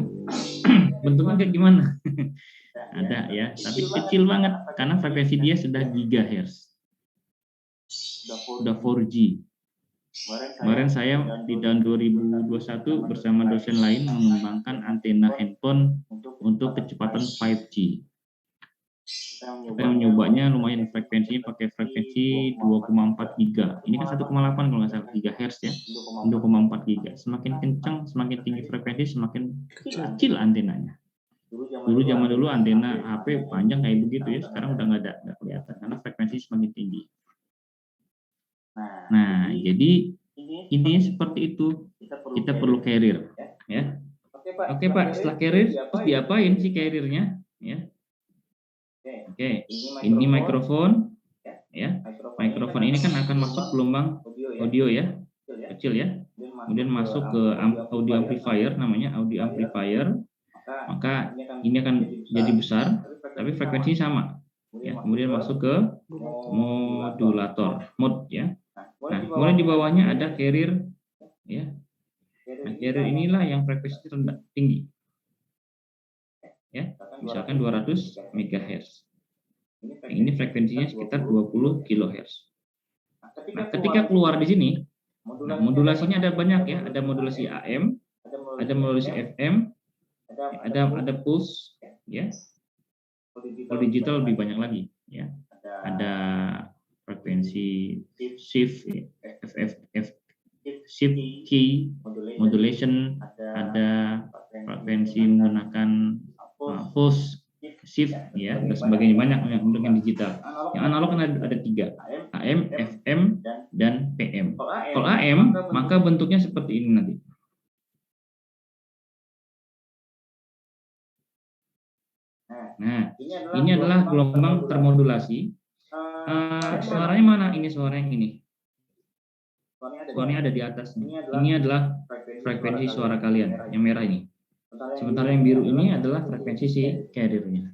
Bentuknya kayak gimana? Ada ya, tapi kecil banget karena frekuensi dia sudah gigahertz. Sudah 4G. Kemarin saya di tahun 2021 bersama dosen lain mengembangkan antena handphone untuk kecepatan 5G. Kita menyobanya lumayan frekuensinya pakai frekuensi 2,4 giga. Ini kan 1,8 kalau nggak salah gigahertz ya. 2,4 giga. Semakin kencang, semakin tinggi frekuensi, semakin kecil antenanya. Zaman dulu antena HP panjang kayak begitu ya. Sekarang udah nggak kelihatan karena frekuensi semakin tinggi. Nah, jadi intinya seperti itu. Kita perlu carrier, ya. Oke Pak, setelah carrier, terus diapain sih carriernya? Ya. Oke, ini mikrofon, ya. Mikrofon ini kan akan masuk gelombang audio ya, kecil ya. Kemudian masuk ke audio amplifier, namanya audio amplifier. Maka ini akan jadi besar, tapi frekuensinya sama. Ya, kemudian masuk ke modulator, mod ya. Nah, kemudian di bawahnya ada carrier, ya. Nah, carrier inilah yang frekuensi rendah tinggi, ya. Misalkan 200 MHz. Ini frekuensinya sekitar 20 kHz. Nah, ketika keluar di sini, nah, modulasinya ada banyak ya. Ada modulasi AM, ada modulasi FM, ada pulse, ya. Kalau digital lebih banyak lagi, ya. Ada frekuensi shift, shift key modulation, ada frekuensi menggunakan pulse shift ya, dan sebagainya, banyak untuk yang digital. Yang analog kan ada 3, AM, FM, dan PM. Kalau AM maka bentuknya seperti ini nanti. Nah, ini adalah gelombang termodulasi. Suaranya mana? Ini suara yang ini. Suaranya ada di atas. Ini adalah frekuensi suara kalian, yang merah ini. Sementara yang biru ini adalah frekuensi si carrier-nya.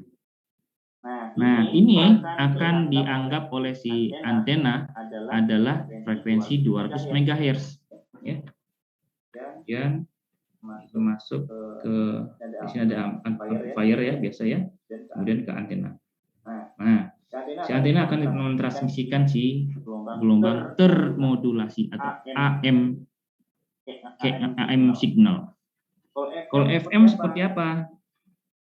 Nah, ini akan dianggap oleh si antena adalah frekuensi 200 MHz. Ya. Kemudian masuk ke di sini ada amplifier ya, biasa ya. Kemudian ke antena. Nah, si antena akan mentransmisikan si gelombang termodulasi atau AM signal. Kalau FM seperti apa?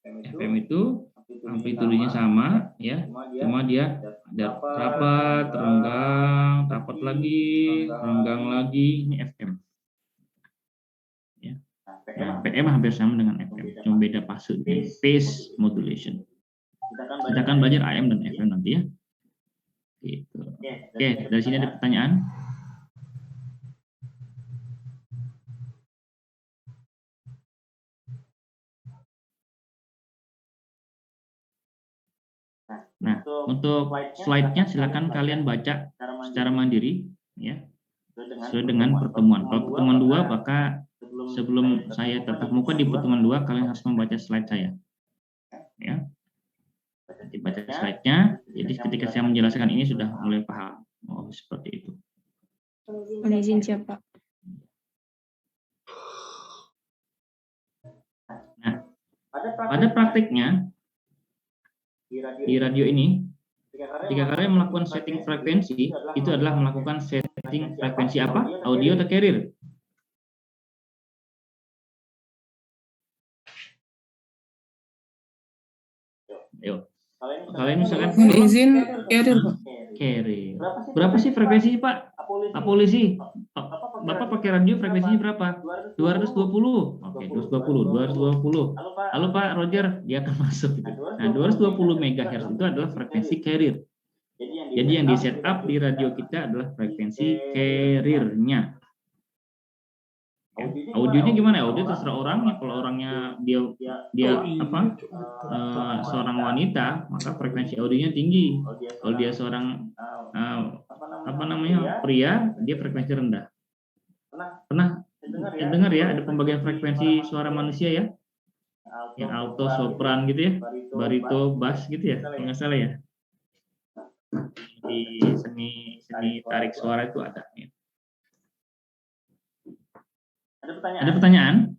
FM itu amplitudenya sama ya, cuma dia ada rapat, renggang, rapat lagi, renggang lagi. Ini FM. Ya. Nah, PM hampir sama dengan FM, cuma beda fase, phase modulation. Kita akan belajar AM dan FM nanti ya. Gitu. Oke, dari sini ada pertanyaan? Nah, untuk slide-nya silakan kalian baca secara mandiri ya, sesuai dengan pertemuan. Kalau pertemuan 2, maka sebelum saya tatap muka di pertemuan 2, kalian harus membaca slide saya. Ya. Dibaca slide-nya, jadi ketika saya menjelaskan ini sudah mulai paham. Oh, seperti itu. Mohon izin siapa? Nah, pada praktiknya di radio ini, ketika kalian melakukan setting frekuensi, itu adalah melakukan setting frekuensi apa? Audio atau carrier? Ayo. Kalian misalkan izin carrier, Pak. carrier. Berapa sih frekuensinya, Pak? Pak Polisi. Bapak pakai radio frekuensinya berapa? 220. Oke, 220. Halo Pak Roger, dia akan masuk. Nah, 220 MHz itu adalah frekuensi carrier. Jadi yang di setup di radio kita adalah frekuensi carrier-nya. Ya. Audionya gimana? Audio terserah orangnya. Kalau orangnya dia apa? Seorang wanita, maka frekuensi audionya tinggi. Kalau dia seorang pria, dia frekuensi rendah. Pernah dengar ya, ada pembagian frekuensi suara manusia ya, yang alto, sopran gitu ya, barito, bass gitu ya, kalau nggak salah ya. Di seni tarik suara itu ada. Ya. Ada pertanyaan?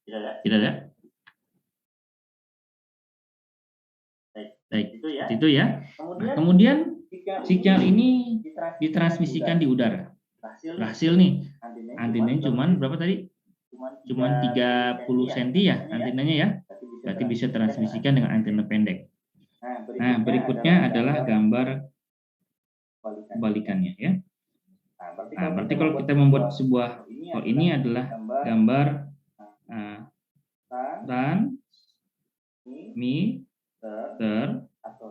Tidak ada. Baik, itu ya. Nah, kemudian sinyal ini ditransmisikan di udara. Berhasil nih. Antenanya cuman berapa tadi? Cuman 30 cm ya antenanya ya. Berarti bisa transmisikan dengan antena pendek. Nah, berikutnya adalah gambar kebalikannya ya. Nah, berarti kalau kita membuat sebuah, kalau ini adalah gambar transmitter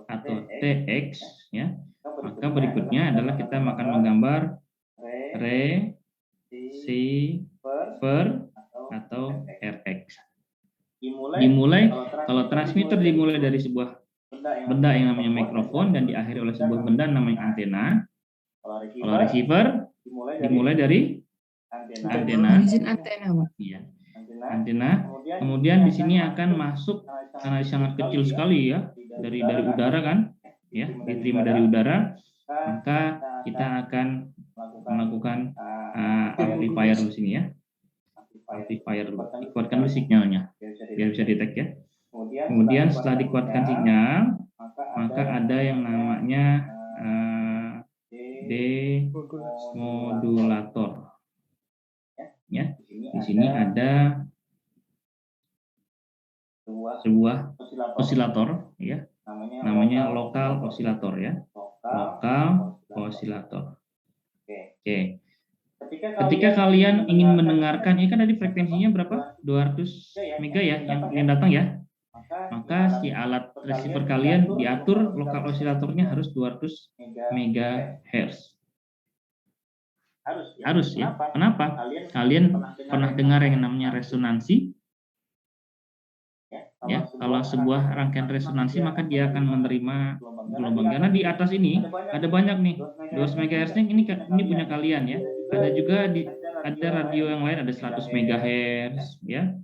atau TX ya. Maka berikutnya adalah kita akan menggambar receiver atau RX. Dimulai kalau transmitter dimulai dari sebuah benda yang namanya mikrofon dan diakhiri oleh sebuah benda namanya antena. Kalau receiver dimulai dari antena. Iya. Antena. Kemudian di sini akan masuk karena sangat kecil sekali ya dari udara kan, ya diterima dari udara, maka kita akan melakukan amplifier di sini ya. Amplifier dulu. Dikuatkan dulu sinyalnya biar bisa detect ya. Kemudian setelah dikuatkan sinyal, maka ada yang namanya demodulator. Ya, di sini ada sebuah osilator ya. Namanya lokal osilator ya. Lokal osilator. Oke. Ketika kalian ingin mendengarkan, ini kan tadi frekuensinya berapa? 200 mega ya yang datang ya. Maka si alat receiver kalian diatur lokal osilatornya harus 200 MHz. Harus ya. Kenapa? Kalian pernah dengar yang namanya resonansi? Ya, kalau sebuah rangkaian resonansi maka dia akan menerima gelombang. Karena di atas ini ada banyak nih 200 MHz ini punya kalian ya. Ada juga ada radio yang lain ada 100 MHz ya.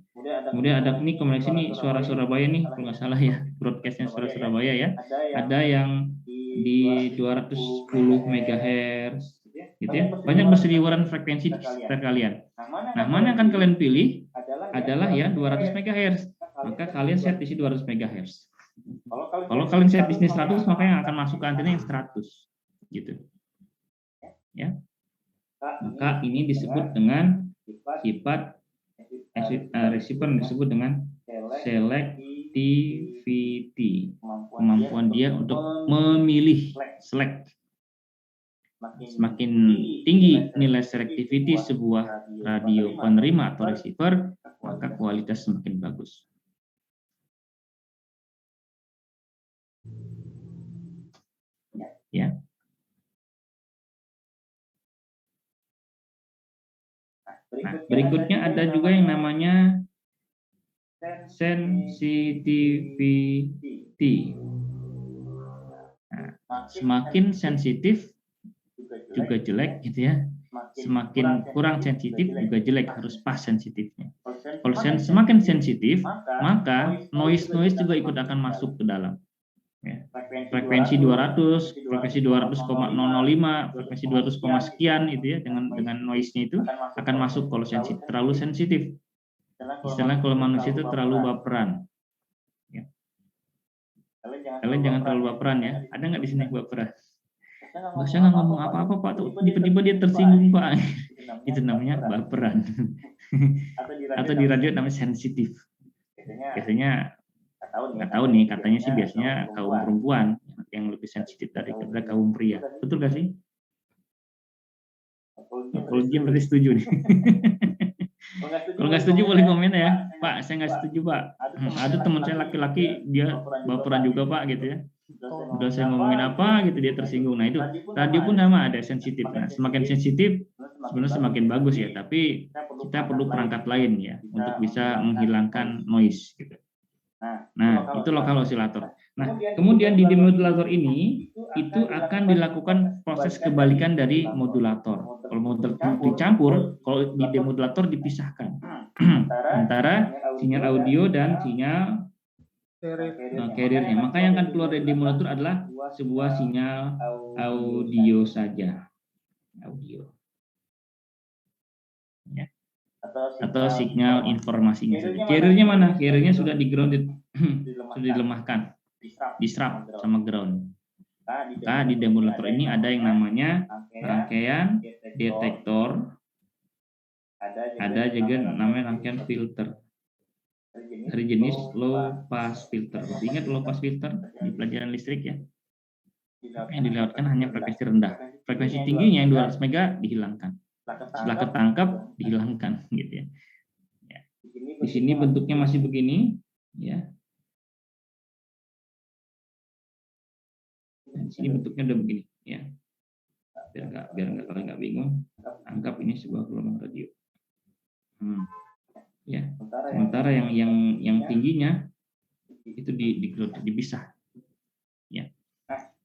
Kemudian ada nih koneksi nih suara Surabaya nih kalau nggak salah ya, broadcastnya suara Surabaya ya. Ada yang di 210 MHz gitu ya. Banyak berseliweran frekuensi di sekitar kalian. Nah, mana yang akan kalian pilih adalah ya 200 MHz. Maka kalian set di sini 200 MHz. Kalau kalian set di sini 100, maka yang akan masuk ke antena yang 100 gitu. Ya. Maka ini disebut dengan sifat receiver disebut dengan selectivity. Kemampuan dia untuk memilih, select. Semakin tinggi nilai selectivity sebuah radio penerima atau receiver, maka kualitas semakin bagus. Ya. Nah, berikutnya ada juga yang namanya sensitivity. Nah, semakin sensitif juga jelek gitu ya. Semakin kurang sensitif juga jelek, harus pas sensitifnya. Kalau semakin sensitif, maka noise juga ikut akan masuk ke dalam. Ya. Frekuensi 200, frekuensi 200,005, frekuensi 200, sekian itu ya dengan noise-nya itu akan masuk kalau terlalu sensitif. Istilahnya kalau manusia itu terlalu baperan. Ya. Kalian jangan terlalu baperan ya. Ada nggak di sini baperan? Nggak, saya nggak ngomong apa-apa Pak, tuh tiba-tiba dia tersinggung Pak. Itu namanya baperan. Atau di radio namanya sensitif. Biasanya nggak tahu nih, katanya sih biasanya kaum perempuan yang lebih sensitif daripada kaum pria. Betul gak sih? Kalau dia berarti setuju nih. Kalau nggak setuju boleh komen ya, Pak. Saya nggak setuju Pak. Ada teman saya laki-laki dia baperan juga Pak gitu ya. Udah saya ngomongin apa gitu dia tersinggung. Nah itu radio pun sama ada sensitif. Nah, semakin sensitif sebenarnya semakin bagus ya. Tapi kita perlu perangkat lain ya untuk bisa menghilangkan noise gitu. Nah, itu lokal osilator. Nah, kemudian di demodulator ini itu akan dilakukan proses kebalikan dari modulator. Kalau modulator dicampur, kalau di demodulator dipisahkan antara sinyal audio dan sinyal carrier-nya. Maka yang akan keluar dari demodulator adalah sebuah sinyal audio saja. Audio. Ya. Atau sinyal informasinya saja. Carrier-nya mana? Carrier-nya sudah di-grounded, sudah dilemahkan, disrupt sama ground. Maka di demodulator ini ada yang namanya rangkaian detektor, ada juga namanya rangkaian filter. Dari jenis low pass filter. Masih ingat low pass filter di pelajaran listrik ya? Yang dilewatkan hanya frekuensi rendah. Frekuensi tingginya yang 200 mega dihilangkan. Setelah ketangkap dihilangkan gitu ya. Di sini bentuknya masih begini ya. Di sini bentuknya udah begini ya. Biar kalian nggak bingung. Anggap ini sebuah gelombang radio. Ya. Sementara yang tingginya itu dipisah. Ya.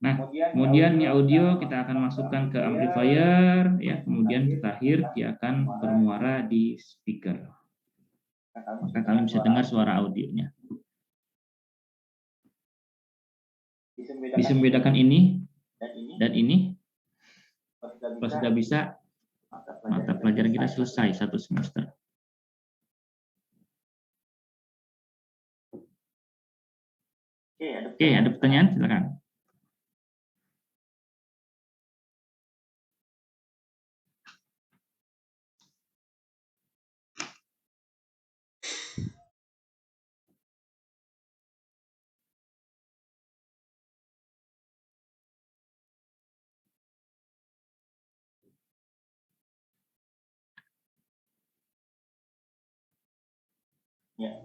Nah, kemudian ini audio kita akan masukkan ke amplifier ya, kemudian terakhir dia akan bermuara di speaker. Maka kalian bisa dengar suara audionya. Bisa membedakan ini dan ini. Kalau sudah bisa, mata pelajaran kita selesai satu semester. Oke, ada pertanyaan? Silakan.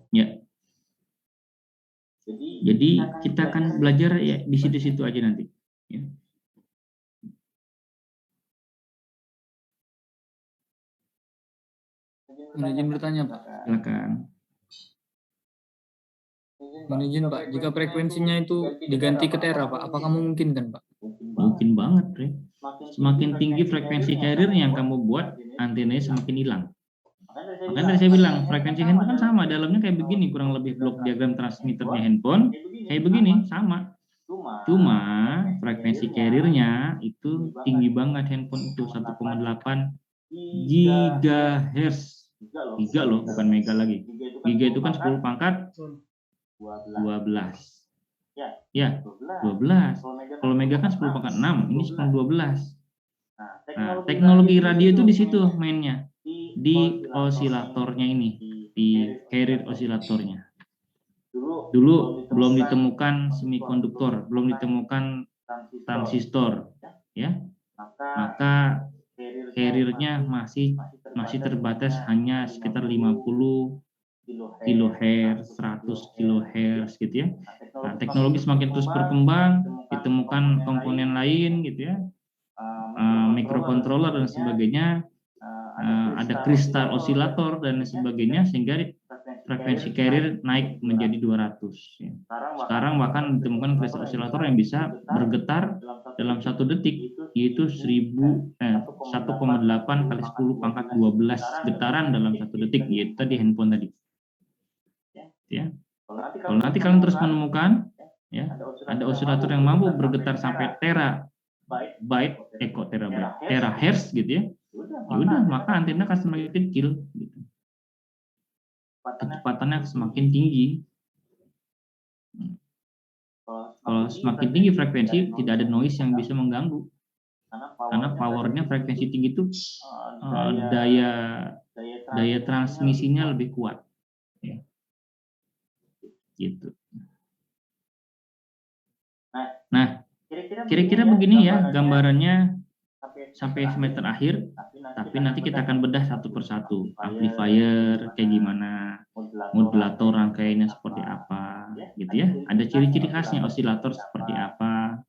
Ya. Jadi kita akan belajar ya di situ-situ aja nanti. Ya. Izin bertanya Pak. Silakan. Mohon izin Pak, jika frekuensinya itu diganti ke tera Pak, apakah memungkinkan Pak? Mungkin banget, Re. Semakin tinggi frekuensi carrier yang kamu buat, antenanya semakin hilang. Makanya tadi saya bilang, frekuensi handphone kan sama, dalamnya kayak begini, kurang lebih blok diagram transmitternya handphone, kayak begini, sama. Cuma frekuensi carriernya itu tinggi banget handphone itu, 1,8 gigahertz. Giga loh, bukan mega lagi. Giga itu kan 10 pangkat 12. Ya, 12. Kalau mega kan 10 pangkat 6, ini 10 12. Nah, teknologi radio itu di situ mainnya. Di osilatornya ini, di carrier osilatornya. Dulu belum ditemukan semikonduktor, belum ditemukan transistor, ya. Maka carriernya masih terbatas hanya sekitar 50 kHz, 100 kHz gitu ya. Nah, teknologi semakin terus berkembang, ditemukan komponen lain gitu ya, microcontroller dan sebagainya, ada kristal osilator dan sebagainya, sehingga frekuensi carrier naik menjadi 200. Ya. Sekarang bahkan ditemukan kristal osilator yang bisa bergetar dalam 1 detik, yaitu 1,8 kali 10 pangkat 12 getaran dalam 1 detik, yaitu tadi handphone tadi. Ya. Kalau nanti kalian terus menemukan, ya, ada osilator yang mampu bergetar sampai terahertz gitu ya, ya udah, maka antena akan semakin kecil, gitu. Kecepatannya semakin tinggi. Kalau semakin tinggi frekuensi, tidak ada noise yang bisa mengganggu, karena powernya frekuensi tinggi itu daya transmisinya lebih kuat, ya. Gitu. Nah, kira-kira begini ya gambarannya sampai semester akhir, tapi nanti kita akan bedah satu persatu. Amplifier kayak gimana, modulator rangkaiannya seperti apa, gitu ya. Ada ciri-ciri khasnya, osilator seperti apa,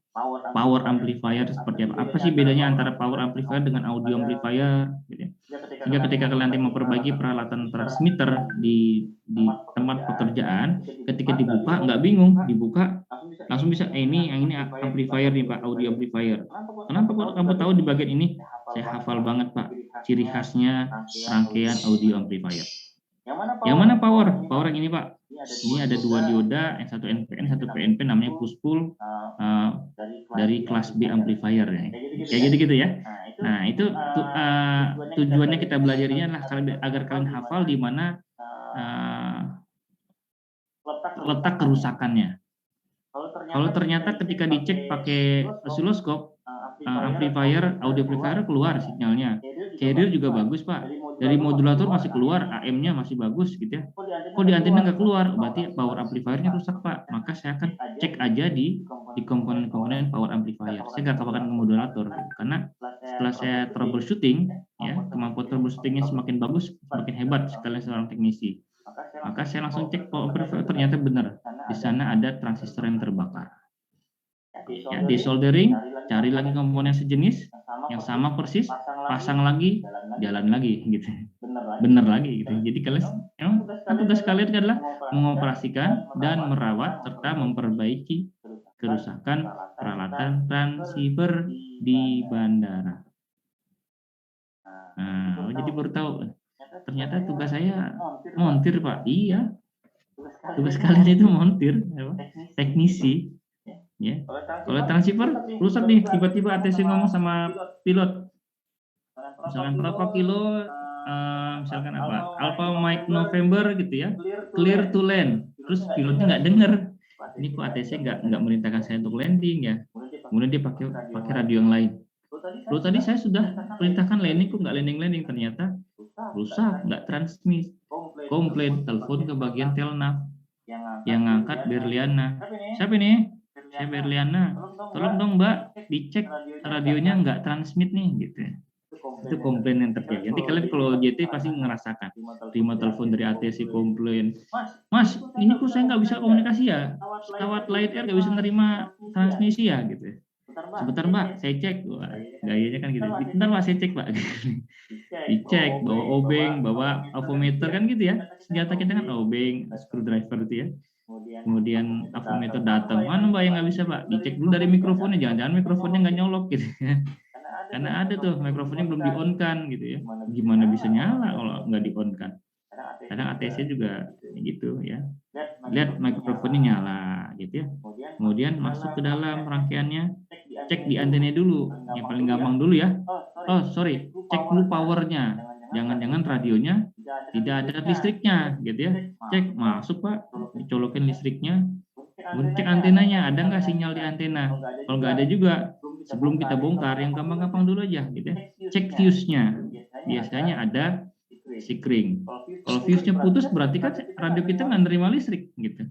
power amplifier seperti apa. Apa sih bedanya antara power amplifier dengan audio amplifier, gitu ya. Sehingga ketika kalian nanti memperbaiki peralatan transmitter di tempat pekerjaan, ketika dibuka nggak bingung, dibuka langsung bisa, ini yang ini amplifier nih Pak, audio amplifier. Kenapa Pak kamu tahu di bagian ini? Saya hafal banget Pak, ciri khasnya rangkaian audio amplifier. Yang mana power? Power yang ini Pak. Ini ada 2 dioda, yang satu NPN, satu PNP, namanya push pull dari kelas B amplifier ya. Kayak gitu-gitu ya. Nah, itu tujuannya kita belajarnya adalah agar kalian hafal di mana letak kerusakannya. Kalau ternyata ketika dicek pakai osiloskop, amplifier, audio amplifier keluar sinyalnya. Carrier juga bagus Pak. Dari modulator masih keluar, AM-nya masih bagus gitu ya. Kok di antena nggak keluar? Berarti power amplifiernya rusak Pak. Maka saya akan cek aja di komponen-komponen power amplifier. Saya nggak kabarkan ke modulator, karena setelah saya troubleshooting, ya, kemampuan troubleshootingnya semakin bagus, semakin hebat sekalian seorang teknisi. Maka saya langsung cek power amplifier, ternyata benar. Di sana ada transistor yang terbakar. Ya, di soldering, cari lagi komponen sejenis yang sama persis, pasang lagi, jalan lagi gitu. Bener lagi gitu. Jadi kalian tugas kalian adalah mengoperasikan dan merawat serta memperbaiki kerusakan peralatan transceiver di bandara. Nah, jadi baru tahu ternyata tugas saya montir Pak. Iya. Tugas kalian itu montir, teknisi. Ya. Kalau transceiver rusak nih, tiba-tiba ATC ngomong sama pilot, misalkan berapa kilo, misalkan apa, Alpha Mike November gitu ya, clear to land, terus pilotnya nggak dengar, ini kok ATC nggak merintahkan saya untuk landing ya, kemudian dia pakai radio yang lain. Lalu tadi saya sudah perintahkan landing, kok nggak landing, ternyata rusak, nggak transmit, komplain, telepon ke bagian telnav, yang ngangkat Berliana. Siapa ini? Saya Berliana, tolong dong Mbak dicek radionya nggak transmit nih gitu ya. Itu komplain yang terjadi. Nanti kalian kalau JT pasti ngerasakan, terima telepon dari ATC komplain, Mas ini kok saya nggak bisa komunikasi ya, pesawat Light Air nggak bisa nerima transmisi ya gitu ya. Sebentar Mbak saya cek. Wah, gayanya kan gitu, bentar Mbak saya cek Pak. Dicek, bawa obeng, bawa avometer kan gitu ya, senjata kita kan obeng, screwdriver itu ya. kemudian avometer datang, mana Mbak yang nggak bisa Pak? Dicek dulu dari mikrofonnya, jangan-jangan mikrofonnya nggak nyolok gitu ya. Karena ada tuh mikrofonnya belum di-on-kan gitu ya. Gimana bisa nyala kalau nggak di-on-kan? Kadang ATC juga gitu ya. Lihat mikrofonnya nyala gitu ya. Kemudian masuk ke dalam rangkaiannya, cek di antena dulu. Yang paling gampang dulu ya. Oh, sorry, cek dulu powernya. Jangan-jangan radionya tidak ada listriknya gitu ya. Cek, masuk Pak, dicolokin listriknya. Kemudian cek antenanya, ada nggak sinyal di antena? Kalau nggak ada juga, sebelum kita bongkar, yang gampang-gampang dulu aja gitu ya. Cek fuse-nya. Biasanya ada sikring. Kalau fuse-nya putus berarti kan radio kita nggak nerima listrik gitu.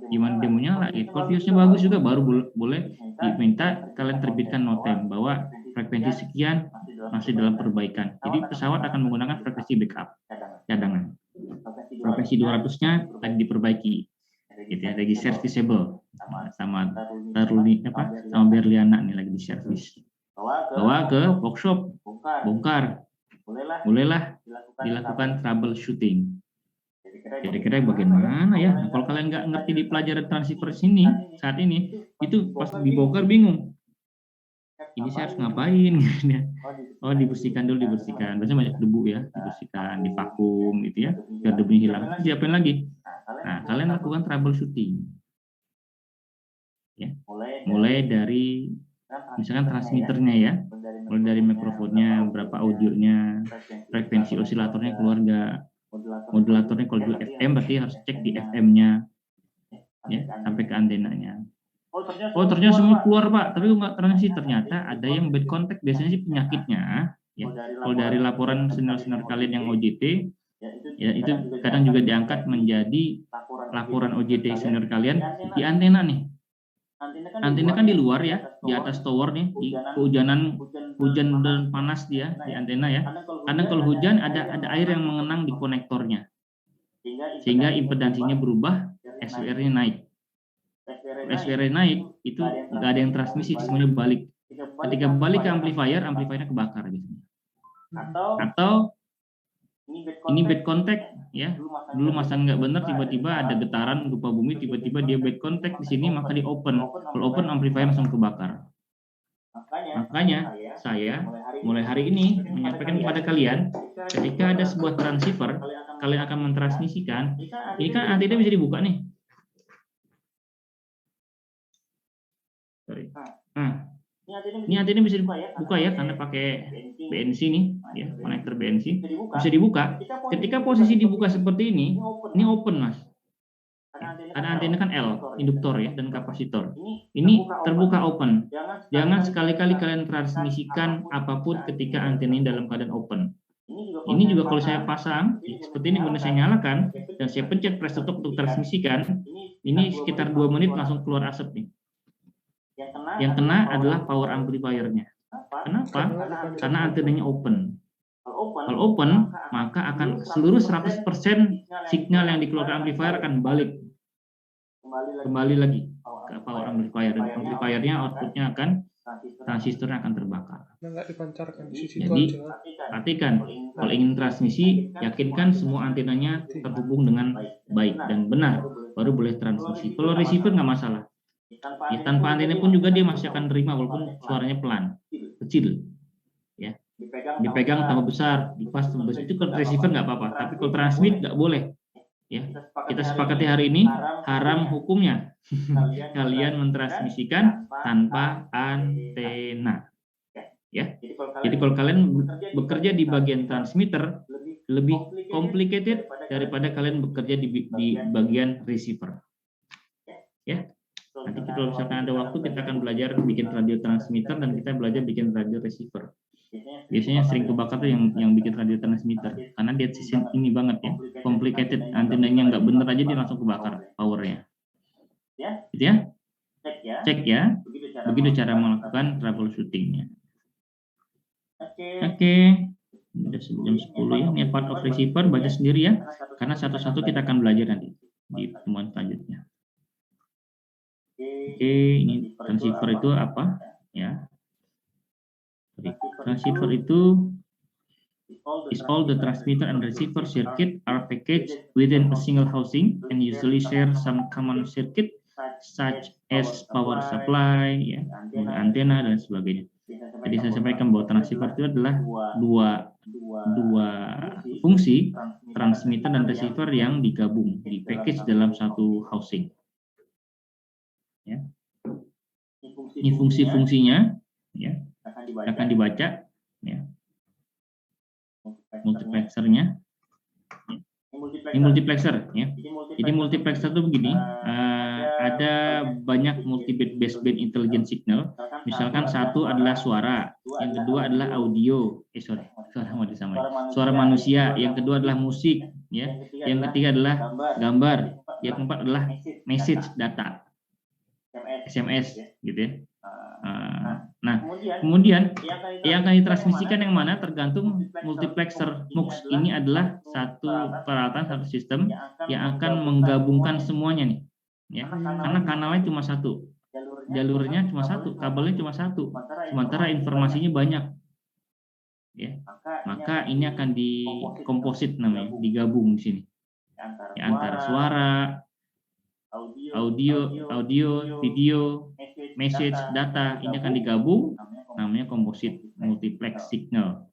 Gimana dia mau nyala gitu. Kalau fuse-nya bagus juga baru boleh diminta kalian terbitkan notem bahwa frekuensi sekian masih dalam perbaikan. Jadi pesawat akan menggunakan frekuensi backup cadangan. Frekuensi 200-nya lagi diperbaiki. Gitu ya, lagi serviceable sama sama Berliana nih lagi di servis. Bawa ke workshop, bongkar. Bolehlah dilakukan troubleshooting. Kira-kira bagaimana ya? Nah, kalau kalian nggak ngerti di pelajaran transceiver sini saat ini, itu pas dibongkar bingung. Ini saya harus ngapain? Oh, dibersihkan dulu, dibersihkan. Biasanya banyak debu ya, dibersihkan, divakum gitu ya, biar debunya hilang. Siapin lagi. Nah, kalian lakukan troubleshooting. Ya. Mulai dari misalkan transmitternya ya, mulai dari mikrofonnya, berapa audionya, frekuensi osilatornya keluar nggak, modulatornya kalau dulu FM berarti harus cek di FM-nya, ya, sampai ke antenanya. Oh ternyata semua keluar Pak, tapi nggak transisi, ternyata ada yang bad contact, biasanya sih penyakitnya. Ya. Kalau dari laporan sinyal-sinyal kalian yang OJT, ya itu kadang juga diangkat menjadi laporan OJT sinyal kalian di antena nih. Antena kan di luar ya, di atas tower nih, di kehujanan, hujan dan panas dia di antena ya. Kadang kalau hujan ada air yang mengenang di konektornya, sehingga impedansinya berubah, SWR-nya naik. SWR naik itu nggak ada yang transmisi, semuanya balik. Ketika balik ke amplifiernya kebakar gitu. Atau ini bad contact ya, dulu masang nggak benar, tiba-tiba ada getaran gempa bumi, tiba-tiba dia bad contact di sini, maka di open. Kalau open amplifier langsung kebakar. Makanya saya mulai hari ini menyampaikan kepada kalian, ketika ada sebuah transceiver kalian akan mentransmisikan, ini kan antena bisa dibuka nih. Nah, ini antena bisa dibuka ya, karena pakai BNC nih, ya, konektor BNC bisa dibuka. Ketika posisi dibuka seperti ini open mas. Karena antena kan L, induktor ya, dan kapasitor. Ini terbuka open. Jangan sekali-kali kalian transmisikan apapun ketika antena ini dalam keadaan open. Ini juga kalau saya pasang seperti ini, kemudian saya nyalakan dan saya pencet press stop untuk transmisikan, ini sekitar 2 menit langsung keluar asap nih. Yang kena adalah power amplifiernya. Kenapa? Karena antenanya open. Kalau open, maka akan seluruh 100% signal yang dikeluarkan amplifier akan balik. Kembali lagi ke power amplifier. Dan amplifiernya outputnya akan, transistornya akan terbakar. Jadi, perhatikan, kalau ingin transmisi, yakinkan semua antenanya terhubung dengan baik dan benar, baru boleh transmisi. Kalau receiver nggak masalah. Ya, tanpa antena pun juga dia masih akan terima walaupun suaranya pelan, kecil, ya. Dipegang tambah besar, dipas tambah besar, itu kalau receiver nggak apa-apa. Tapi kalau transmit nggak boleh, ya. Kita sepakati hari ini haram hukumnya kalian mentransmisikan tanpa antena, ya. Jadi kalau kalian bekerja di bagian transmitter lebih complicated daripada kalian bekerja di bagian receiver, ya. Nanti kalau misalkan ada waktu kita akan belajar bikin radio transmitter dan kita belajar bikin radio receiver. Biasanya sering kebakar tuh yang bikin radio transmitter karena dia sistem ini banget ya, complicated, antenanya nggak bener aja dia langsung kebakar powernya. Gitu ya? Cek ya. Begitu cara melakukan troubleshootingnya. Oke. Udah jam 10 ya. Ini part of receiver, baca sendiri ya. Karena satu-satu kita akan belajar nanti di pertemuan selanjutnya. Oke, ini transceiver itu apa? Ya. Transceiver itu is all the transmitter and receiver circuit are packaged within a single housing and usually share some common circuit such as power supply, ya, antena dan sebagainya. Jadi saya sampaikan bahwa transceiver itu adalah dua fungsi, transmitter dan receiver yang digabung, di package dalam satu housing. Ya. Ini fungsi-fungsinya, ya, akan dibaca, ya. Multiplexernya, ini multiplexer, ya. Jadi multiplexer itu begini, ada banyak multi-bit baseband intelligent signal. Misalkan satu adalah suara, yang kedua adalah audio, suara manusia, yang kedua adalah musik, ya. Yang ketiga adalah gambar, yang keempat adalah message data, SMS, gitu ya. Nah, kemudian yang akan ditransmisikan yang mana tergantung multiplexer MUX ini adalah satu peralatan, satu sistem yang akan menggabungkan semuanya nih, ya. Karena kanalnya cuma satu, jalurnya cuma satu, kabelnya cuma satu, sementara informasinya banyak, ya. Maka ini akan dikomposit namanya, digabung di sini, ya, antara suara, audio, video, message, data, ini akan digabung, namanya komposit multiplex signal.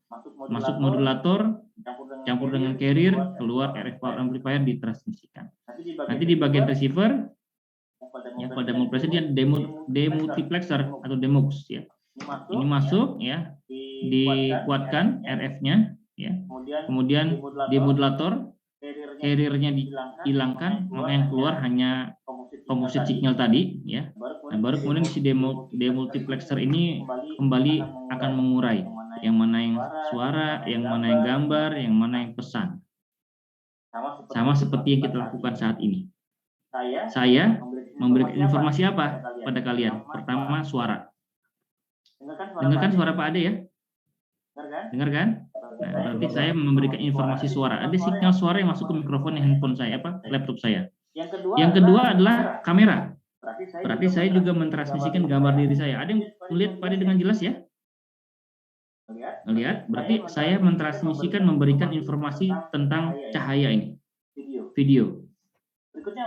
Masuk modulator, campur dengan carrier, keluar RF power amplifier, ditransmisikan. Nanti di bagian receiver, ya, pada multiplexer dia demultiplexer atau demux, ya. Ini masuk, ya, dikuatkan RF-nya, ya. Kemudian di modulator, carrier-nya dihilangkan, maka yang keluar hanya komposit signal tadi, ya. Nah, baru kemudian si demultiplexer ini kembali akan mengurai yang mana yang suara, yang mana yang gambar, yang mana yang pesan. Sama seperti yang kita lakukan saat ini. Saya memberikan informasi apa pada kalian? Pertama, suara. Dengarkan suara Pak Ade, ya? Dengar kan? Nah, berarti saya memberikan informasi suara. Ada sinyal suara yang masuk ke mikrofon handphone saya, laptop saya. Yang kedua adalah kamera. Berarti saya juga mentransmisikan gambar diri saya. Ada yang melihat Pak Ade dengan jelas, ya? Melihat? Berarti saya mentransmisikan, memberikan informasi tentang cahaya ini. Video.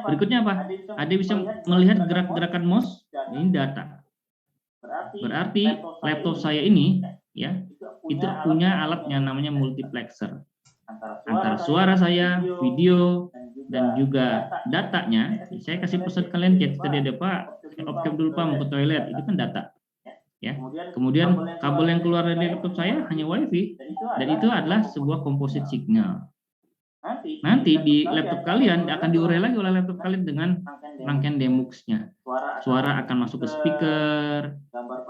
Berikutnya apa? Ada bisa melihat gerak-gerakan mouse. Ini data. Berarti laptop saya ini, ya, itu punya alat yang namanya multiplexer. Antara suara saya, video, dan juga datanya. Saya kasih pesan kalian, kayak tadi ada Pak, off cam dulu Pak, mau ke toilet, itu kan data, ya. Kemudian kabel yang keluar dari laptop saya hanya WiFi, dan itu adalah sebuah komposit signal. Nanti di laptop kalian akan diurai lagi oleh laptop kalian dengan rangkaian demux-nya. Suara akan masuk ke speaker,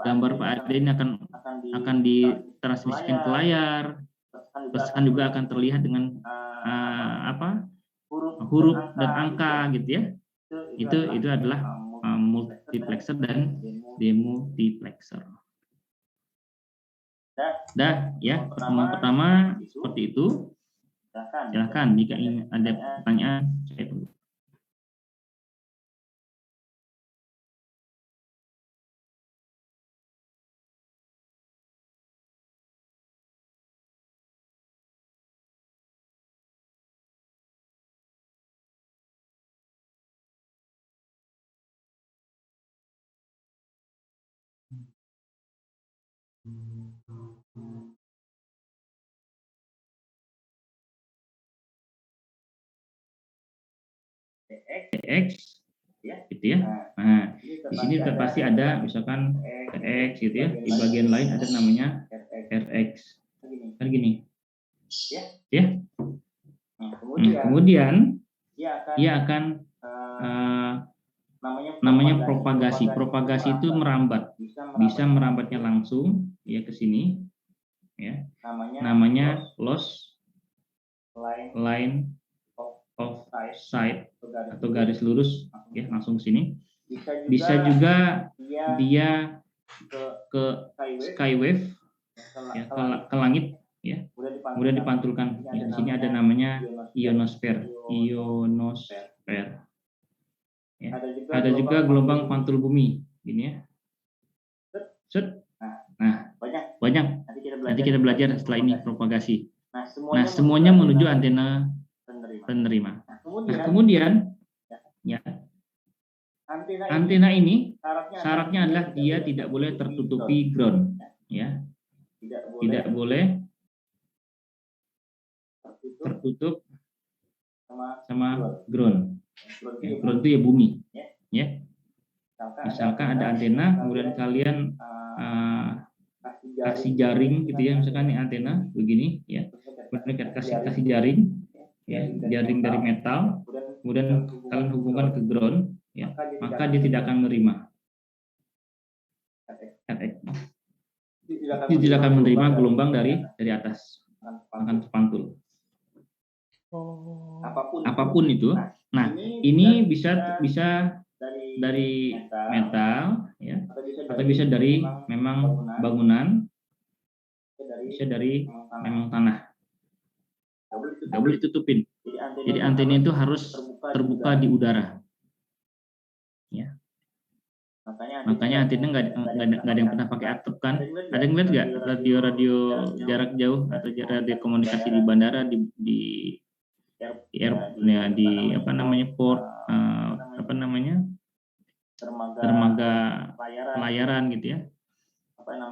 gambar Pak Ade ini akan ditransmisikan ke layar, pesan juga akan terlihat dengan huruf dan angka, gitu ya. Itu adalah multiplexer dan demultiplexer. Dah, ya, pertemuan pertama seperti itu. Silahkan jika ingin ada pertanyaan, saya tunggu. TX, gitu ya. Nah, di sini pasti ada misalkan TX, gitu ya. Di bagian lain ada namanya RX. Kan gini, ya. Kemudian dia akan namanya propagasi. Propagasi itu merambat, bisa merambatnya langsung, ya, ke sini, ya. Namanya loss line of sight atau garis lurus, ya, langsung sini. Bisa juga dia ke skywave, ya, ke langit, ya, kemudian dipantulkan. Ya, di sini ada namanya ionosfer. Ya. Ada juga gelombang pantul bumi, gini, ya. Set. Nah, banyak. Nanti kita belajar setelah ini propagasi. Nah, semuanya menuju antena penerima. Nah, kemudian ya, antena ini syaratnya adalah dia tidak boleh tertutupi ground, ya, tidak boleh tertutup sama ground. Ya, ground itu ya bumi, ya. Misalkan ada antena, kemudian kalian kasih jaring gitu ya, misalkan ini antena begini, ya, kemudian kasih jaring, ya, jaring dari metal, kemudian kalian hubungkan ke ground, ya, maka dia tidak akan menerima. Dia tidak akan menerima gelombang dari atas, akan terpantul. Apapun itu. Nah, ini bisa dari metal, ya, atau bisa dari memang bangunan, bisa dari memang tanah. Nggak boleh ditutupin. Jadi antena itu harus terbuka di udara. Ya. Makanya antena nggak ada yang pernah pakai atap kan? Ada yang lihat nggak radio jarak jauh atau radio komunikasi di bandara di apa namanya port apa namanya dermaga pelayaran gitu ya?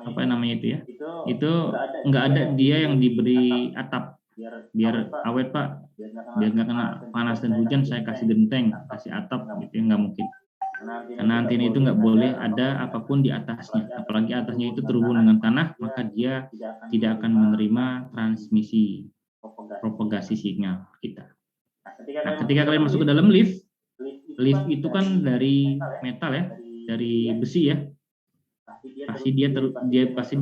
Apa namanya itu ya? Itu nggak ada dia yang diberi atap biar awet Pak, biar nggak kena panas dan hujan saya kasih genteng, kasih atap gitu ya, nggak mungkin. Karena antena itu nggak boleh ada apapun di atasnya, apalagi atasnya itu terhubung dengan tanah, maka dia tidak akan menerima transmisi propagasi sinyal kita. Nah, ketika kalian masuk ke dalam lift itu kan dari metal ya, dari besi ya, pasti dia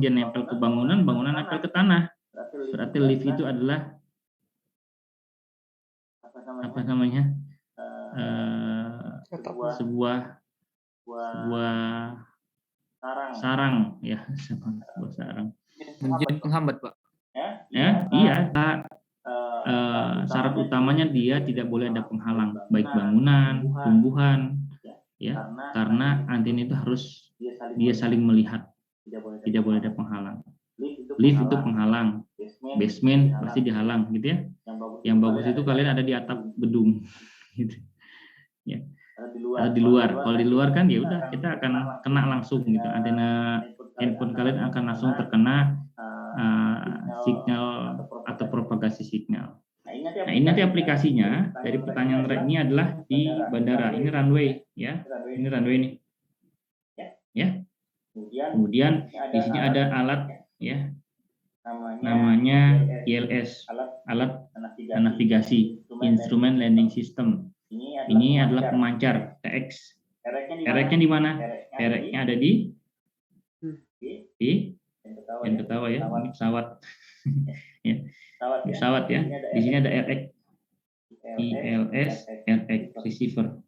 nempel ke bangunan nempel ke tanah. Berarti lift itu adalah apa namanya? Sebuah sarang ya, sebuah sarang. Menjadi penghambat, Pak. Ya, iya. Syarat utamanya dia tidak boleh ada penghalang, baik bangunan, tumbuhan, ya, karena antena itu harus dia saling melihat, tidak boleh ada penghalang. Lift itu penghalang, basement pasti dihalang, gitu ya. Yang bagus itu kalian ada di atap gedung, gitu. Ya. Atau di luar. Kalau di luar kan ya udah kita akan kena langsung gitu. Antena handphone kalian akan langsung terkena sinyal atau propagasi sinyal. Nah, ini nanti aplikasinya dari pertanyaan ini adalah di bandara. Ini runway ya. Ini runway nih. Ya. Kemudian di sini ada alat ya. Namanya ILS, alat navigasi, Instrument Landing System. Ini adalah pemancar TX. Tereknya di mana? Tereknya ada di yang ketawa ya, ini pesawat. Ya. Pesawat ya. Di sini ada RX, ILS, RX receiver.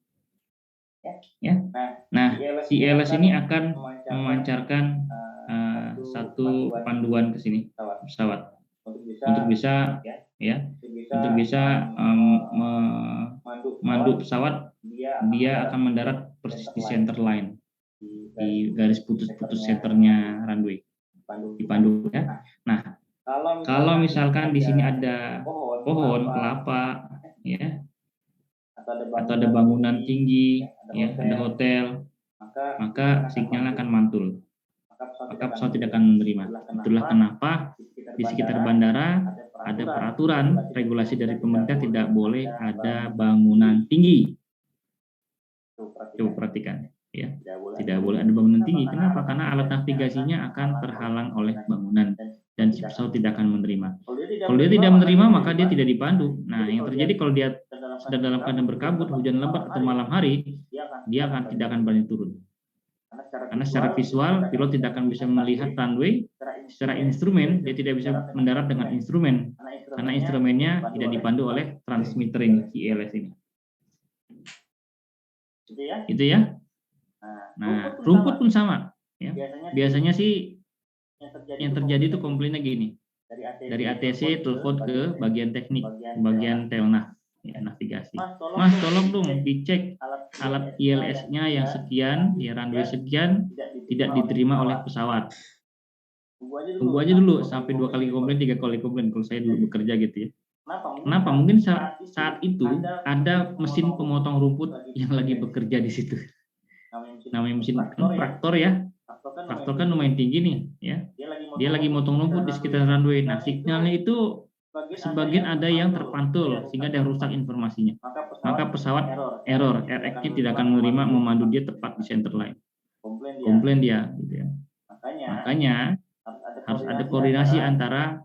Ya. Nah, si ILS ini akan memancarkan satu panduan ke sini pesawat untuk bisa ya, untuk bisa memandu pesawat. Dia akan mendarat persis di center line, di garis putus-putus centernya runway, dipandu ya. Nah, kalau misalkan di sini ada pohon kelapa ya, atau ada bangunan tinggi ya, ada hotel, maka sinyal akan mantul, maka pesawat tidak akan menerima. Itulah kenapa di sekitar bandara ada peraturan regulasi dari pemerintah tidak boleh ada bangunan tinggi. Coba perhatikan ya, tidak boleh ada bangunan tinggi. Kenapa? Karena alat navigasinya akan terhalang oleh bangunan dan si pesawat tidak akan menerima. Kalau dia tidak menerima maka dia tidak dipandu. Nah, yang terjadi kalau dia sedang dalam keadaan berkabut, hujan lebat atau malam hari, dia tidak akan berani turun. Karena secara visual pilot tidak akan bisa melihat runway. Secara instrumen dia tidak bisa mendarat dengan instrumen karena instrumennya tidak dipandu oleh transmitter ini, ILS ini. Itu ya. Nah, rumput pun sama ya. Biasanya sih yang terjadi itu komplainnya gini. Dari ATC telepon ke bagian teknik, bagian telnaf ya, navigasi. Mas, tolong dong dicek alat ILS-nya yang sekian, ya runway sekian tidak diterima oleh pesawat. Tunggu aja dulu sampai 2 kali komplain, 3 kali komplain kalau saya dulu bekerja gitu ya. Kenapa? Mungkin saat itu ada mesin pemotong rumput yang lagi bekerja di situ. Namanya mesin traktor ya. Traktor kan lumayan tinggi nih ya. Dia lagi motong rumput di sekitar runway. Nah, sinyalnya itu sebagian ada yang terpantul sehingga ada rusak informasinya. Maka pesawat error, RX-nya tidak akan menerima memandu dia tepat di center line. Komplain dia gitu ya. Makanya harus ada koordinasi antara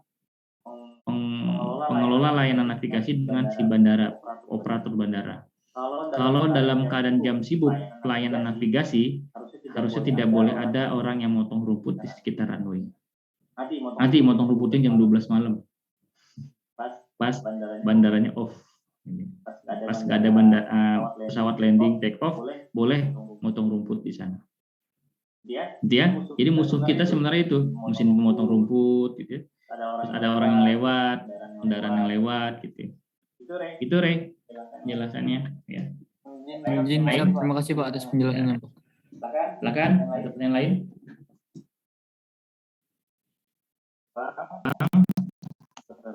pengelola layanan navigasi dengan si bandara, operator bandara. Kalau dalam keadaan jam sibuk pelayanan navigasi, harusnya tidak boleh ada orang yang motong rumput di sekitar runway. Nanti motong rumputnya jam 12 malam. Pas bandaranya off. Pas nggak ada pesawat landing take off, boleh motong rumput di sana. Jadi musuh kita sebenarnya itu mesin pemotong rumput gitu ya. Terus ada orang yang lewat, kendaraan yang lewat gitu. Itu Rey penjelasannya ya. Izin, terima kasih Pak atas penjelasannya Pak. Silakan, ada pertanyaan lain?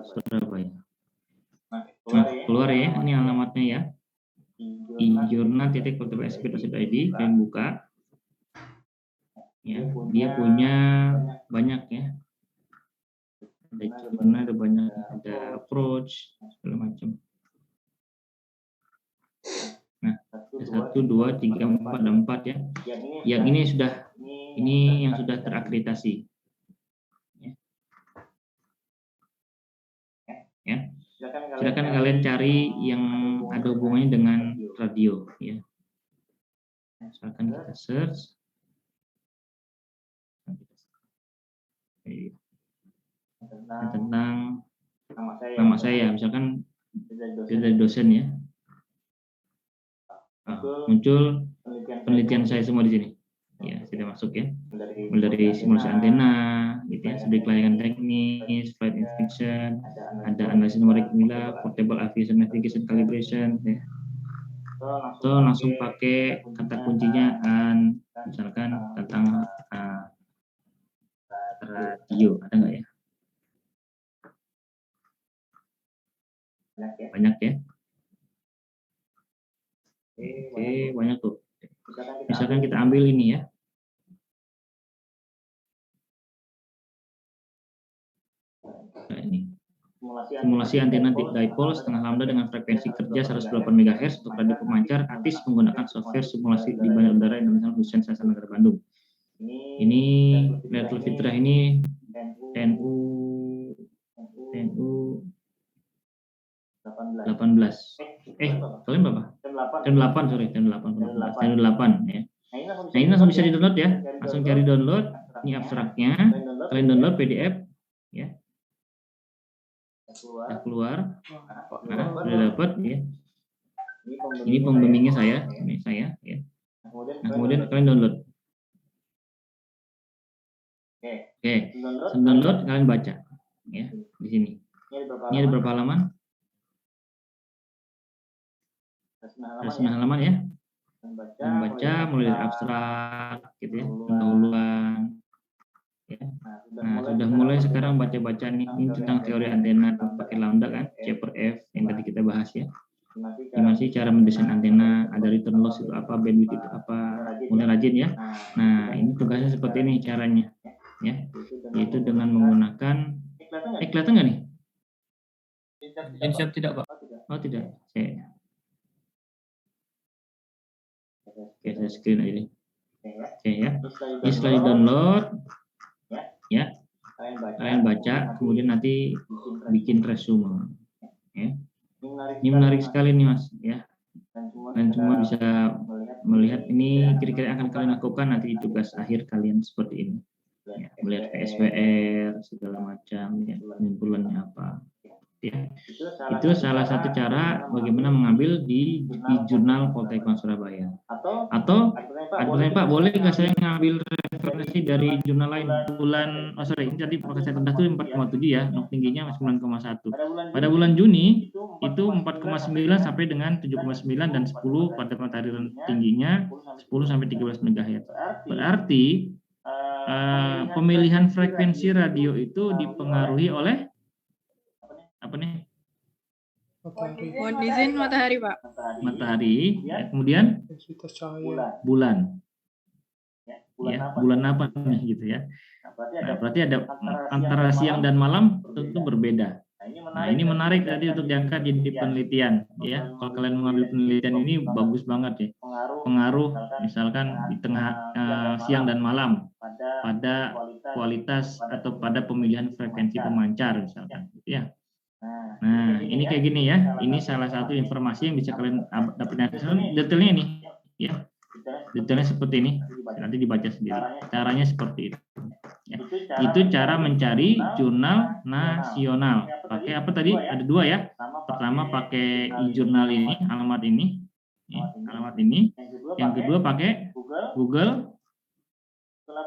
Surabaya. Nah, keluar ya, ini alamatnya ya. ijurnal.psp.id, kalian buka. Ya, dia punya banyak ya. Ada jurnal, ada banyak, ada approach, segala macam. Nah, 1, 2, 3, 4, ada 4 ya. Yang ini yang sudah terakreditasi. Ya. Silakan kalian cari yang ada hubungannya dengan radio ya. Silakan kita search. Tentang nama saya, misalkan dari dosen ya. Muncul penelitian saya semua di sini. Ya, sudah masuk ya. Mulai dari simulasi antena, gitu ya, studi kelayakan teknis, flight inspection, ada analisis numerik nilai, portable aviation navigation calibration. Ya. So langsung pakai kata kuncinya misalkan tentang radio, ada nggak ya? Banyak ya. Oke, banyak tuh. Misalkan kita ambil ini ya. Nah, ini. Simulasi antena dipole setengah lambda dengan frekuensi kerja 108 MHz untuk radio pemancar ATIS menggunakan software simulasi di Bandara Udara Indonesia Hussein Sastra Negara Bandung. Ini Letkol Fitrah ini TNU 18. Kalian berapa? TN 8, sorry, TN 8 ya. Nah, ini langsung bisa di-download ya. Langsung cari download, ini abstraknya. Kalian download PDF ya. Sudah keluar. Nah, sudah dapat ya. Ini pembimbingnya saya, ini saya ya. Nah, kemudian kalian download. Oke, download kalian baca ya di sini. Ini ada berapa halaman? Ada 9 halaman ya. Dan baca mulai dari abstrak gitu ya, pendahuluan. Ya. Nah, sudah mulai sekarang baca-baca nih ini tentang teori antena pakai lambda kan, C per F yang tadi kita bahas ya. Gimana sih cara mendesain antena, ada return loss itu apa, bandwidth itu apa, mulai rajin ya. Nah, ini tugasnya seperti ini caranya ya, yaitu dengan menggunakan kelihatan nggak nih? Siap tidak Pak? Oh tidak, saya screen aja nih. Oke ya. Ini setelah di download ya, kalian baca, kemudian nanti bikin resume ya. Ini menarik sekali nih Mas ya. Dan semua bisa melihat ini kira-kira akan kalian lakukan nanti di tugas akhir kalian seperti ini ya, melihat PSPR segala macam ya, penyimpulannya apa ya. Itu salah satu cara bagaimana mengambil di jurnal Polteknik Surabaya. Atau Pak, boleh nggak saya ngambil referensi dari jurnal lain bulan, ini tadi proses saya rendah itu 4,7 ya, nok tingginya 9,1. Pada bulan Juni itu 4,9 sampai dengan 7,9 dan 10 pada matahari tingginya 10 sampai 13 MHz. Berarti pemilihan frekuensi radio itu dipengaruhi oleh apa nih? Mohon izin matahari, Pak. Matahari, ya, kemudian Intensitas cahaya. bulan. Ya, bulan apa nih gitu ya. Nah, berarti ada antara siang dan malam tentu berbeda. Nah, ini menarik tadi untuk diangkat jadi penelitian ya. Kalau kalian mengambil penelitian ini bagus banget ya. Pengaruh misalkan di tengah siang dan malam pada kualitas atau pada pemilihan frekuensi pemancar misalkan gitu ya. Nah, ini kayak gini ya. Ini salah satu informasi yang bisa kalian dapat. Detailnya ini ya. Detailnya seperti ini. Nanti dibaca sendiri. Caranya seperti itu. Ya. Itu cara mencari jurnal nasional. Pakai apa tadi? Ada dua ya. Pertama pakai e-jurnal ini, alamat ini. Ya, alamat ini. Yang kedua pakai Google.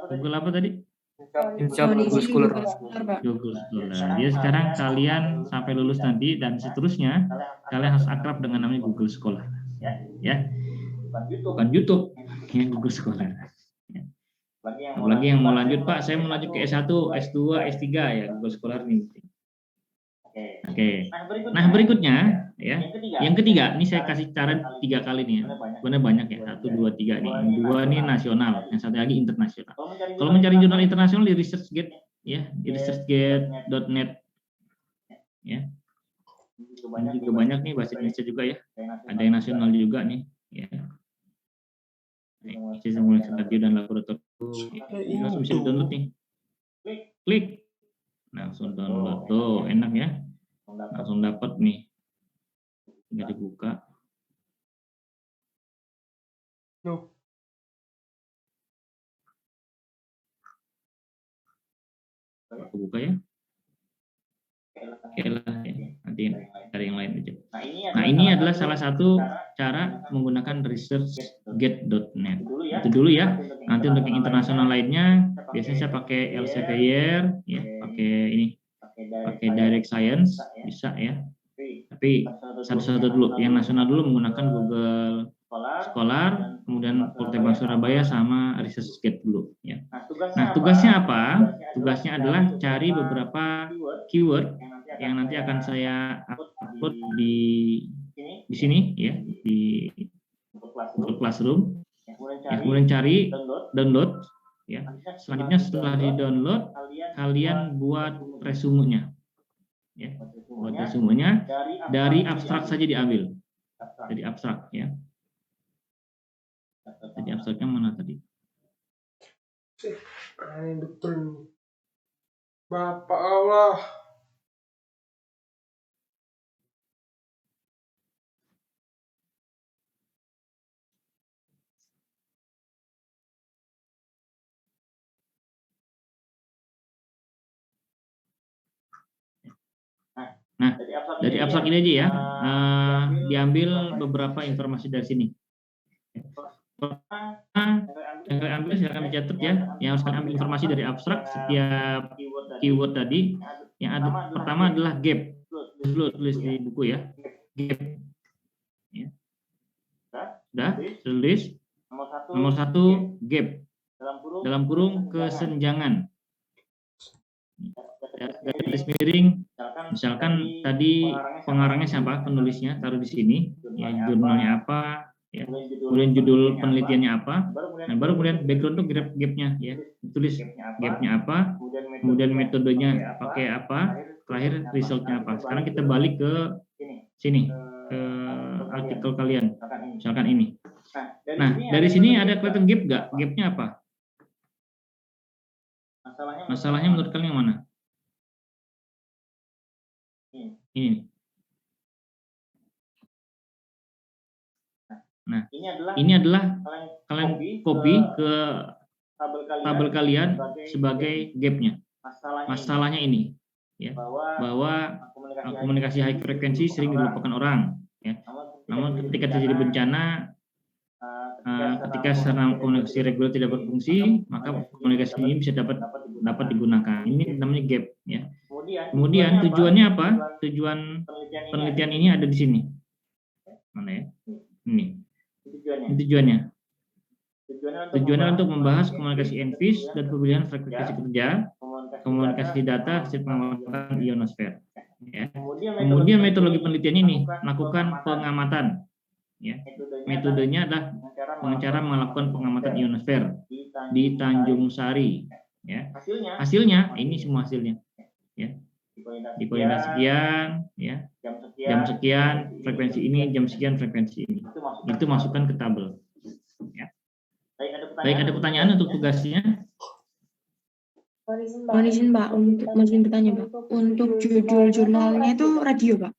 Google apa tadi? Google Scholar, Pak. Google Scholar. Jadi sekarang kalian sampai lulus nanti dan seterusnya kalian harus akrab dengan namanya Google Scholar. Ya. Bukan YouTube, ya Google Scholar. Ya. Apalagi yang mau lanjut, Pak, saya mau lanjut ke S1, S2, S3 ya Google Scholar ini. Oke. Nah, berikutnya ya. Yang ketiga, ini saya kasih cara 3 kali nih ya. Sebenarnya banyak ya. 1, 2, 3 nih. Yang 2 ini nasional, yang satu lagi internasional. Kalau mencari jurnal internasional di ResearchGate ya, di researchgate.net ya. Ini juga banyak nih bahasa Indonesia juga ya. Ada yang nasional juga nih ya. Ini simulasi radio dan laboratorium. Ini langsung bisa di-download nih. Klik. Langsung download tuh, enak ya. Langsung dapat nih. Tinggal dibuka. No. Aku buka ya. Oke lah ya. Nanti cari yang lain aja. Nah, ini adalah salah satu cara menggunakan researchgate.net. Itu dulu ya. Nanti untuk yang internasional lainnya, biasanya saya pakai Elsevier, ya, pakai ini, pakai Direct Science, bisa ya. Tapi satu-satu dulu. Yang nasional dulu menggunakan Google Scholar, kemudian Polteknik Surabaya sama ResearchGate dulu. Ya. Nah, tugasnya apa? Tugasnya adalah cari beberapa keyword yang nanti akan saya upload di sini ya, di Google Classroom. Ya, kemudian cari download ya. Selanjutnya setelah di-download kalian buat resumenya. Ya, buat resumenya dari abstrak saja diambil. Dari abstrak ya. Jadi abstraknya mana tadi? Betul. Bapak Allah. Nah, dari abstrak ini aja ya, diambil beberapa informasi dari sini. Yang kalian ambil silakan dicatat ya. Yang harus kalian ambil informasi dari abstrak setiap keyword tadi. Yang ada pertama adalah gap. Dulu tulis di buku ya. Gap. Ya. Sudah, tulis. Nomor 1 gap. Dalam kurung kesenjangan. Garis miring, misalkan tadi pengarangnya siapa, penulisnya taruh di sini, ya jurnalnya apa, ya, kemudian judul penelitiannya apa, nah baru kemudian background tuh gapnya, ya, tulis gapnya apa, kemudian metodenya pakai apa, terakhir resultnya apa. Sekarang kita balik ke sini, ke artikel kalian, misalkan ini. Nah dari sini ada kelihatan gap nggak? Gapnya apa? Masalahnya menurut kalian yang mana? Ini. Nah, ini adalah kalian copy ke tabel kalian sebagai gapnya. Masalahnya ini, ya, bahwa komunikasi high frekuensi sering dilupakan orang. Ya. Namun ketika terjadi bencana, ketika sarana komunikasi reguler tidak berfungsi, maka komunikasi ini bisa dapat digunakan. Ini namanya gap. Ya. Kemudian tujuannya apa? Tujuan penelitian ini ada di sini. Mana ya? Ini tujuannya. Tujuannya untuk membahas komunikasi ENVIS dan pemilihan frekuensi kerja, komunikasi data, hasil pengamatan ionosfer. Ya. Kemudian metodologi penelitian ini melakukan pengamatan. Ya. Metodenya adalah dengan cara melakukan pengamatan ionosfer di Tanjung Sari. Ya. Hasilnya ini semua hasilnya. Ya. Di koordinat sekian, ya. Jam sekian frekuensi ini, jam sekian frekuensi ini. Itu masukkan ke tabel. Ya. Baik, ada pertanyaan untuk tugasnya? Mohon izin Pak, untuk bertanya Pak. Untuk judul jurnalnya itu radio Pak.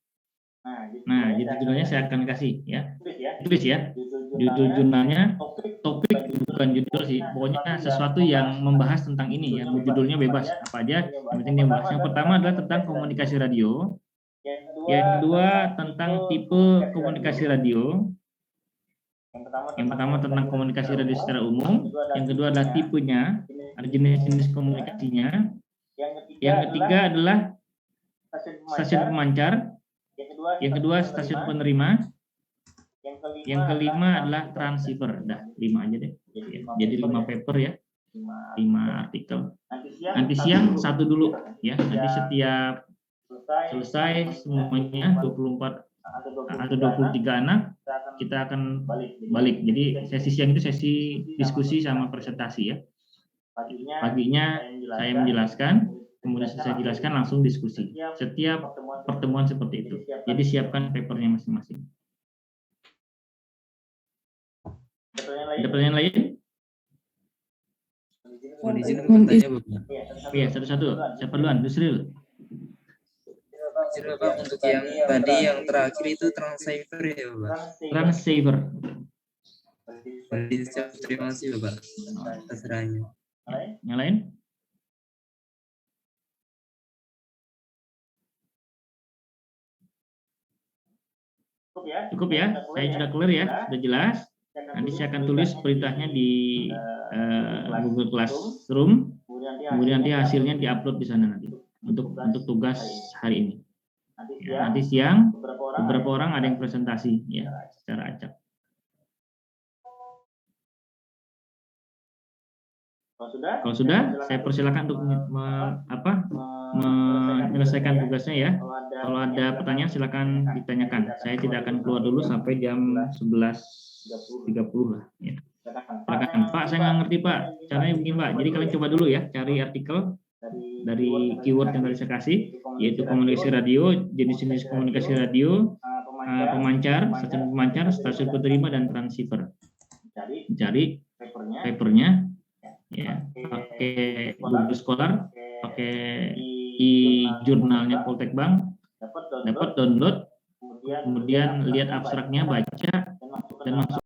Nah, judul jurnalnya saya akan kasih ya. Tulis ya. Judul jurnalnya topik bukan judul sih. Pokoknya sesuatu yang membahas tentang ini ya. Judulnya bebas apa aja. Yang penting dia bahas. Yang pertama adalah tentang komunikasi radio. Yang kedua tentang tipe komunikasi radio. Yang pertama tentang komunikasi radio secara umum, yang kedua adalah tipenya, ada jenis-jenis komunikasinya. Yang ketiga adalah stasiun pemancar, yang kedua stasiun penerima, yang kelima adalah transceiver. Dah 5 aja deh. Jadi 5 paper ya, 5 artikel. Nanti siang 1 dulu ya. Nanti setiap selesai semuanya 24 atau 23 anak kita akan balik. Jadi sesi siang itu sesi diskusi sama presentasi ya. Paginya saya menjelaskan, kemudian saya jelaskan langsung diskusi. Setiap pertemuan seperti itu. Jadi siapkan papernya masing-masing. Ada pertanyaan lain? Mohon izin bertanya Bapak. Iya, satu-satu. Siapa duluan? Yusril. Izin Bapak, untuk yang tadi yang terakhir itu transceiver ya Bapak. Transceiver. Terima kasih Bapak atas sarannya. Yang lain? Cukup ya? Saya sudah clear ya? Sudah jelas? Nanti saya akan tulis perintahnya di Google Classroom. Kemudian nanti hasilnya diupload di sana nanti untuk tugas hari ini. Ya, nanti siang beberapa orang ada yang presentasi ya secara acak. Kalau sudah, saya persilakan untuk menyelesaikan tugasnya ya. Kalau ada pertanyaan silakan ditanyakan. Saya tidak akan keluar dulu sampai jam 11.30 lah. Ya. Silakan. Pak, saya nggak ngerti Pak. Caranya begini Pak. Jadi kalian coba dulu ya, cari artikel dari keyword yang tadi saya kasih, yaitu komunikasi radio, jenis-jenis komunikasi radio, pemancar, stasiun penerima dan transceiver. Cari papernya, ya, pakai Google Scholar, pakai jurnalnya Poltek Bank, dapat download, kemudian lihat abstraknya, baca, dan masuk